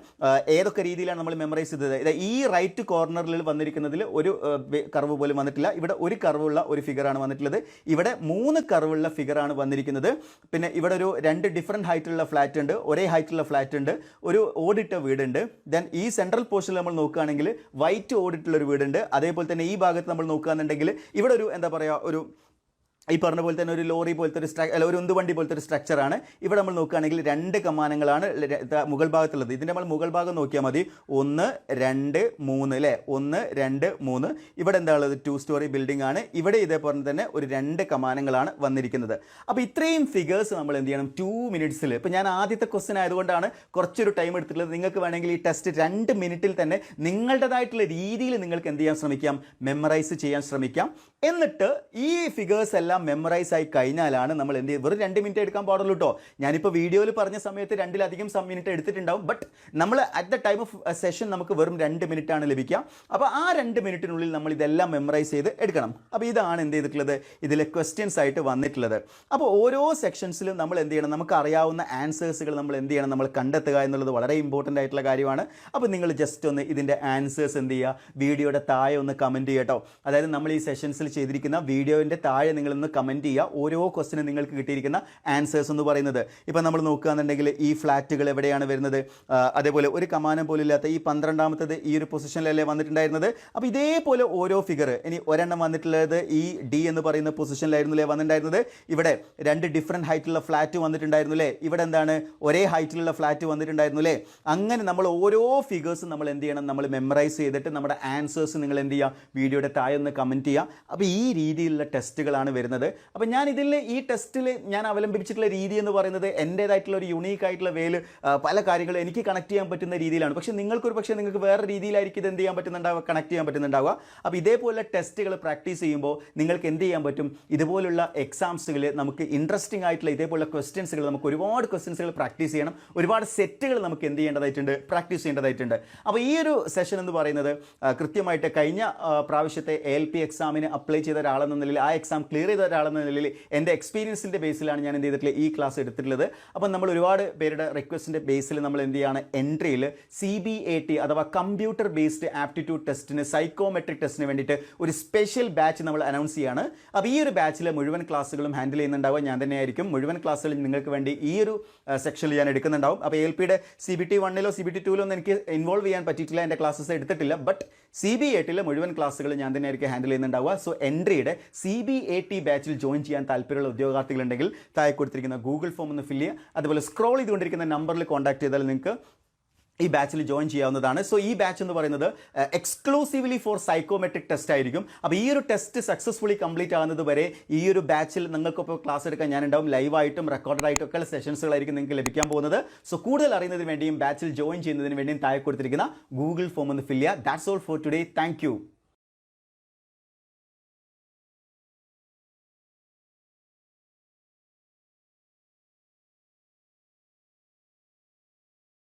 ഏതൊക്കെ രീതിയിലാണ് നമ്മൾ മെമ്മറൈസ് ചെയ്തത്. ഈ റൈറ്റ് കോർണറിൽ വന്നിരിക്കുന്നതിൽ ഒരു കർവ് പോലും വന്നിട്ടില്ല. ഇവിടെ ഒരു കർവുള്ള ഒരു ഫിഗറാണ് വന്നിട്ടുള്ളത്, ഇവിടെ 3 കർവുള്ള ഫിഗറാണ് വന്നിരിക്കുന്നത്. പിന്നെ ഇവിടെ ഒരു 2 ഡിഫറെൻറ്റ് ഹൈറ്റുള്ള ഫ്ലാറ്റ് ഉണ്ട്, ഒരേ ഹൈറ്റുള്ള ഫ്ലാറ്റ് ഉണ്ട്, ഒരു ഓടിട്ട വീടുണ്ട്. ദെൻ ഈ സെൻട്രൽ പോർഷനിൽ നമ്മൾ നോക്കുകയാണെങ്കിൽ വൈറ്റ് ഓടിട്ടുള്ളൊരു വീടുണ്ട്. അതേപോലെ തന്നെ ഈ ഭാഗത്ത് നമ്മൾ നോക്കുകയാണെന്നുണ്ടെങ്കിൽ ഇവിടെ ഒരു എന്താ പറയുക, ഒരു ഈ പറഞ്ഞ പോലെ തന്നെ ഒരു ലോറി പോലത്തെ ഒരു ഉന്തുവണ്ടി പോലത്തെ ഒരു സ്ട്രക്ചറാണ്. ഇവിടെ നമ്മൾ നോക്കുകയാണെങ്കിൽ 2 കമാനങ്ങളാണ് മുകൾ ഭാഗത്തുള്ളത്. ഇതിൻ്റെ നമ്മൾ മുകൾ ഭാഗം നോക്കിയാൽ മതി, 1, 2, 3 അല്ലേ, 1, 2, 3. ഇവിടെ എന്താ ഉള്ളത്, 2 സ്റ്റോറി ബിൽഡിംഗ് ആണ്. ഇവിടെ ഇതേപോലെ തന്നെ ഒരു 2 കമാനങ്ങളാണ് വന്നിരിക്കുന്നത്. അപ്പോൾ ഇത്രയും ഫിഗേഴ്സ് നമ്മൾ എന്ത് ചെയ്യണം, 2 മിനിറ്റ്സിൽ. ഇപ്പോൾ ഞാൻ ആദ്യത്തെ ക്വസ്റ്റ്യൻ ആയതുകൊണ്ടാണ് കുറച്ചൊരു ടൈം എടുത്തിട്ടുള്ളത്. നിങ്ങൾക്ക് വേണമെങ്കിൽ ഈ ടെസ്റ്റ് 2 മിനിറ്റിൽ തന്നെ നിങ്ങളുടേതായിട്ടുള്ള രീതിയിൽ നിങ്ങൾക്ക് എന്ത് ചെയ്യാൻ ശ്രമിക്കാം, മെമ്മറൈസ് ചെയ്യാൻ ശ്രമിക്കാം. എന്നിട്ട് ഈ ഫിഗേഴ്സ് എല്ലാം മെമ്മറൈസ് ആയി കഴിഞ്ഞാലാണ് നമ്മൾ എന്ത് ചെയ്യും, വെറും 2 മിനിറ്റ് എടുക്കാൻ പാടുള്ളൂ കേട്ടോ. ഞാനിപ്പോൾ വീഡിയോയിൽ പറഞ്ഞ സമയത്ത് 2-ലധികം മിനിറ്റ് എടുത്തിട്ടുണ്ടാവും. ബട്ട് നമ്മൾ at the time of session നമുക്ക് വെറും 2 മിനിറ്റ് ആണ് ലഭിക്കുക. അപ്പോൾ ആ 2 മിനിറ്റിനുള്ളിൽ നമ്മൾ ഇതെല്ലാം മെമ്മറൈസ് ചെയ്ത് എടുക്കണം. അപ്പോൾ ഇതാണ് എന്ത് ചെയ്തിട്ടുള്ളത്, ഇതിലെ ക്വസ്റ്റ്യൻസ് ആയിട്ട് വന്നിട്ടുള്ളത്. അപ്പോൾ ഓരോ സെക്ഷൻസിലും നമ്മൾ എന്ത് ചെയ്യണം, നമുക്ക് അറിയാവുന്ന ആൻസേഴ്സുകൾ നമ്മൾ എന്ത് ചെയ്യണം, നമ്മൾ കണ്ടെത്തുക എന്നുള്ളത് വളരെ ഇമ്പോർട്ടൻ്റ് ആയിട്ടുള്ള കാര്യമാണ്. അപ്പോൾ നിങ്ങൾ ജസ്റ്റ് ഒന്ന് ഇതിൻ്റെ ആൻസേഴ്സ് എന്ത് ചെയ്യുക, വീഡിയോയുടെ താഴെ ഒന്ന് കമൻറ്റ് ചെയ്യട്ടോ. അതായത് നമ്മൾ ഈ സെഷൻസിൽ ചെയ്തിരിക്കുന്ന വീഡിയോൻ്റെ താഴെ നിങ്ങളൊന്ന് കമൻറ്റ് ചെയ്യുക ഓരോ ക്വസ്റ്റിനും നിങ്ങൾക്ക് കിട്ടിയിരിക്കുന്ന ആൻസേഴ്സ് എന്ന് പറയുന്നത്. ഇപ്പോൾ നമ്മൾ നോക്കുകയാണെന്നുണ്ടെങ്കിൽ ഈ ഫ്ലാറ്റുകൾ എവിടെയാണ് വരുന്നത്, അതേപോലെ ഒരു കമാനം പോലും ഇല്ലാത്ത ഈ 12ാമത്തത് ഈ ഒരു പൊസിഷനിലല്ലേ വന്നിട്ടുണ്ടായിരുന്നത്. അപ്പോൾ ഇതേപോലെ ഓരോ ഫിഗർ, ഇനി ഒരെണ്ണം വന്നിട്ടുള്ളത് ഈ ഡി എന്ന് പറയുന്ന പൊസിഷനിലായിരുന്നില്ലേ വന്നിട്ടുണ്ടായിരുന്നത്. ഇവിടെ 2 ഡിഫറെൻറ്റ് ഹൈറ്റുള്ള ഫ്ലാറ്റ് വന്നിട്ടുണ്ടായിരുന്നു അല്ലേ. ഇവിടെ എന്താണ്, ഒരേ ഹൈറ്റിലുള്ള ഫ്ലാറ്റ് വന്നിട്ടുണ്ടായിരുന്നു അല്ലേ. അങ്ങനെ നമ്മൾ ഓരോ ഫിഗേഴ്സും നമ്മൾ എന്ത് ചെയ്യണം, നമ്മൾ മെമ്മറൈസ് ചെയ്തിട്ട് നമ്മുടെ ആൻസേഴ്സ് നിങ്ങൾ എന്ത് ചെയ്യുക, വീഡിയോയുടെ താഴെ ഒന്ന് കമൻറ്റ് ചെയ്യുക. അപ്പോൾ ഈ രീതിയിലുള്ള ടെസ്റ്റുകളാണ് വരുന്നത്. അപ്പോൾ ഞാൻ ഇതിൽ ഈ ടെസ്റ്റിൽ ഞാൻ അവലംബിച്ചിട്ടുള്ള രീതി എന്ന് പറയുന്നത് എൻ്റേതായിട്ടുള്ള ഒരു യുണീക്ക് ആയിട്ടുള്ള വേയിൽ പല കാര്യങ്ങളും എനിക്ക് കണക്ട് ചെയ്യാൻ പറ്റുന്ന രീതിയിലാണ്. പക്ഷേ നിങ്ങൾക്ക് വേറെ രീതിയിലായിരിക്കും ഇത് എന്ത് ചെയ്യാൻ പറ്റുന്നുണ്ടാവുക, കണക്ട് ചെയ്യാൻ പറ്റുന്നുണ്ടാവുക. അപ്പോൾ ഇതേപോലെ ടെസ്റ്റുകൾ പ്രാക്ടീസ് ചെയ്യുമ്പോൾ നിങ്ങൾക്ക് എന്ത് ചെയ്യാൻ പറ്റും, ഇതുപോലുള്ള എക്സാംസുകൾ നമുക്ക് ഇൻട്രസ്റ്റിംഗ് ആയിട്ടുള്ള ഇതേപോലുള്ള ക്വസ്റ്റ്യൻസുകൾ, നമുക്ക് ഒരുപാട് ക്വസ്റ്റ്യൻസുകൾ പ്രാക്ടീസ് ചെയ്യണം, ഒരുപാട് സെറ്റുകൾ നമുക്ക് എന്ത് ചെയ്യേണ്ടതായിട്ടുണ്ട്, പ്രാക്ടീസ് ചെയ്യേണ്ടതായിട്ടുണ്ട്. അപ്പോൾ ഈ ഒരു സെഷൻ എന്ന് പറയുന്നത് കൃത്യമായിട്ട് കഴിഞ്ഞ പ്രാവശ്യത്തെ ALP എക്സാമിന് അപ്ലൈ ചെയ്ത ഒരാളെന്ന നിലയിൽ ആ എക്സാം ക്ലിയർ ചെയ്ത ചെയ്ത ഒരാളെന്ന നിലയിൽ എൻ്റെ എക്സ്പീരിയൻസിൻ്റെ ബേസിലാണ് ഞാൻ എന്ത് ചെയ്തിട്ടുള്ളത് ഈ ക്ലാസ് എടുത്തിട്ടുള്ളത്. അപ്പം നമ്മൾ ഒരുപാട് പേരുടെ റിക്വസ്റ്റിൻ്റെ ബേസിൽ നമ്മൾ എന്ത് ചെയ്യുകയാണ്, എൻട്രിയിൽ CBAT അഥവാ കമ്പ്യൂട്ടർ ബേസ്ഡ് ആപ്റ്റിറ്റ്യൂഡ് ടെസ്റ്റിന് സൈക്കോമെട്രിക് ടെസ്റ്റിന് വേണ്ടിയിട്ട് ഒരു സ്പെഷ്യൽ ബാച്ച് നമ്മൾ അനൗൺസ് ചെയ്യുകയാണ്. അപ്പോൾ ഈ ഒരു ബാച്ചിലെ മുഴുവൻ ക്ലാസ്സുകളും ഹാൻഡിൽ ചെയ്യുന്നുണ്ടാവുക ഞാൻ തന്നെയായിരിക്കും. മുഴുവൻ ക്ലാസ്സുകളും നിങ്ങൾക്ക് വേണ്ടി ഈ ഒരു സെക്ഷനിൽ ഞാൻ എടുക്കുന്നുണ്ടാവും. അപ്പോൾ ALPയുടെ CBT 1 CBT 2 എനിക്ക് ഇൻവോൾവ് ചെയ്യാൻ പറ്റിയിട്ടില്ല, എൻ്റെ ക്ലാസ്സസ് എടുത്തിട്ടില്ല. ബട്ട് CBATലെ മുഴുവൻ ക്ലാസ്സുകൾ ഞാൻ തന്നെയായിരിക്കും ഹാൻഡിൽ ചെയ്യുന്നുണ്ടാവുക. സോ എൻട്രിയുടെ CBAT ബാച്ചിൽ ജോയിൻ ചെയ്യാൻ താല്പര്യമുള്ള ഉദ്യോഗാർത്ഥികളുണ്ടെങ്കിൽ താഴെ കൊടുത്തിരിക്കുന്ന ഗൂഗിൾ ഫോം ഒന്ന് ഫില്ല് ചെയ്യുക. അതുപോലെ സ്ക്രോൾ ചെയ്തുകൊണ്ടിരിക്കുന്ന നമ്പറിൽ കോൺടാക്ട് ചെയ്താൽ നിങ്ങൾക്ക് ഈ ബാച്ചിൽ ജോയിൻ ചെയ്യാവുന്നതാണ്. സോ ഈ ബാച്ച് എന്ന് പറയുന്നത് എക്സ്ക്ലൂസീവ്ലി ഫോർ സൈക്കോമെട്രിക് ടെസ്റ്റ് ആയിരിക്കും. അപ്പോൾ ഈ ഒരു ടെസ്റ്റ് സക്സസ്ഫുള്ളി കംപ്ലീറ്റ് ആകുന്നത് വരെ ഈ ഒരു ബാച്ചിൽ നിങ്ങൾക്കിപ്പോൾ ക്ലാസ് എടുക്കാൻ ഞാനുണ്ടാവും. ലൈവായിട്ടും റെക്കോർഡായിട്ടും ഒക്കെ സെഷൻസുകളായിരിക്കും നിങ്ങൾക്ക് ലഭിക്കാൻ പോകുന്നത്. സോ കൂടുതൽ അറിയുന്നതിന് വേണ്ടിയും ബാച്ചിൽ ജോയിൻ ചെയ്യുന്നതിന് വേണ്ടിയും താഴെ കൊടുത്തിരിക്കുന്ന ഗൂഗിൾ ഫോം ഒന്ന് ഫില്ല് ചെയ്യുക. That's all for today. Thank you.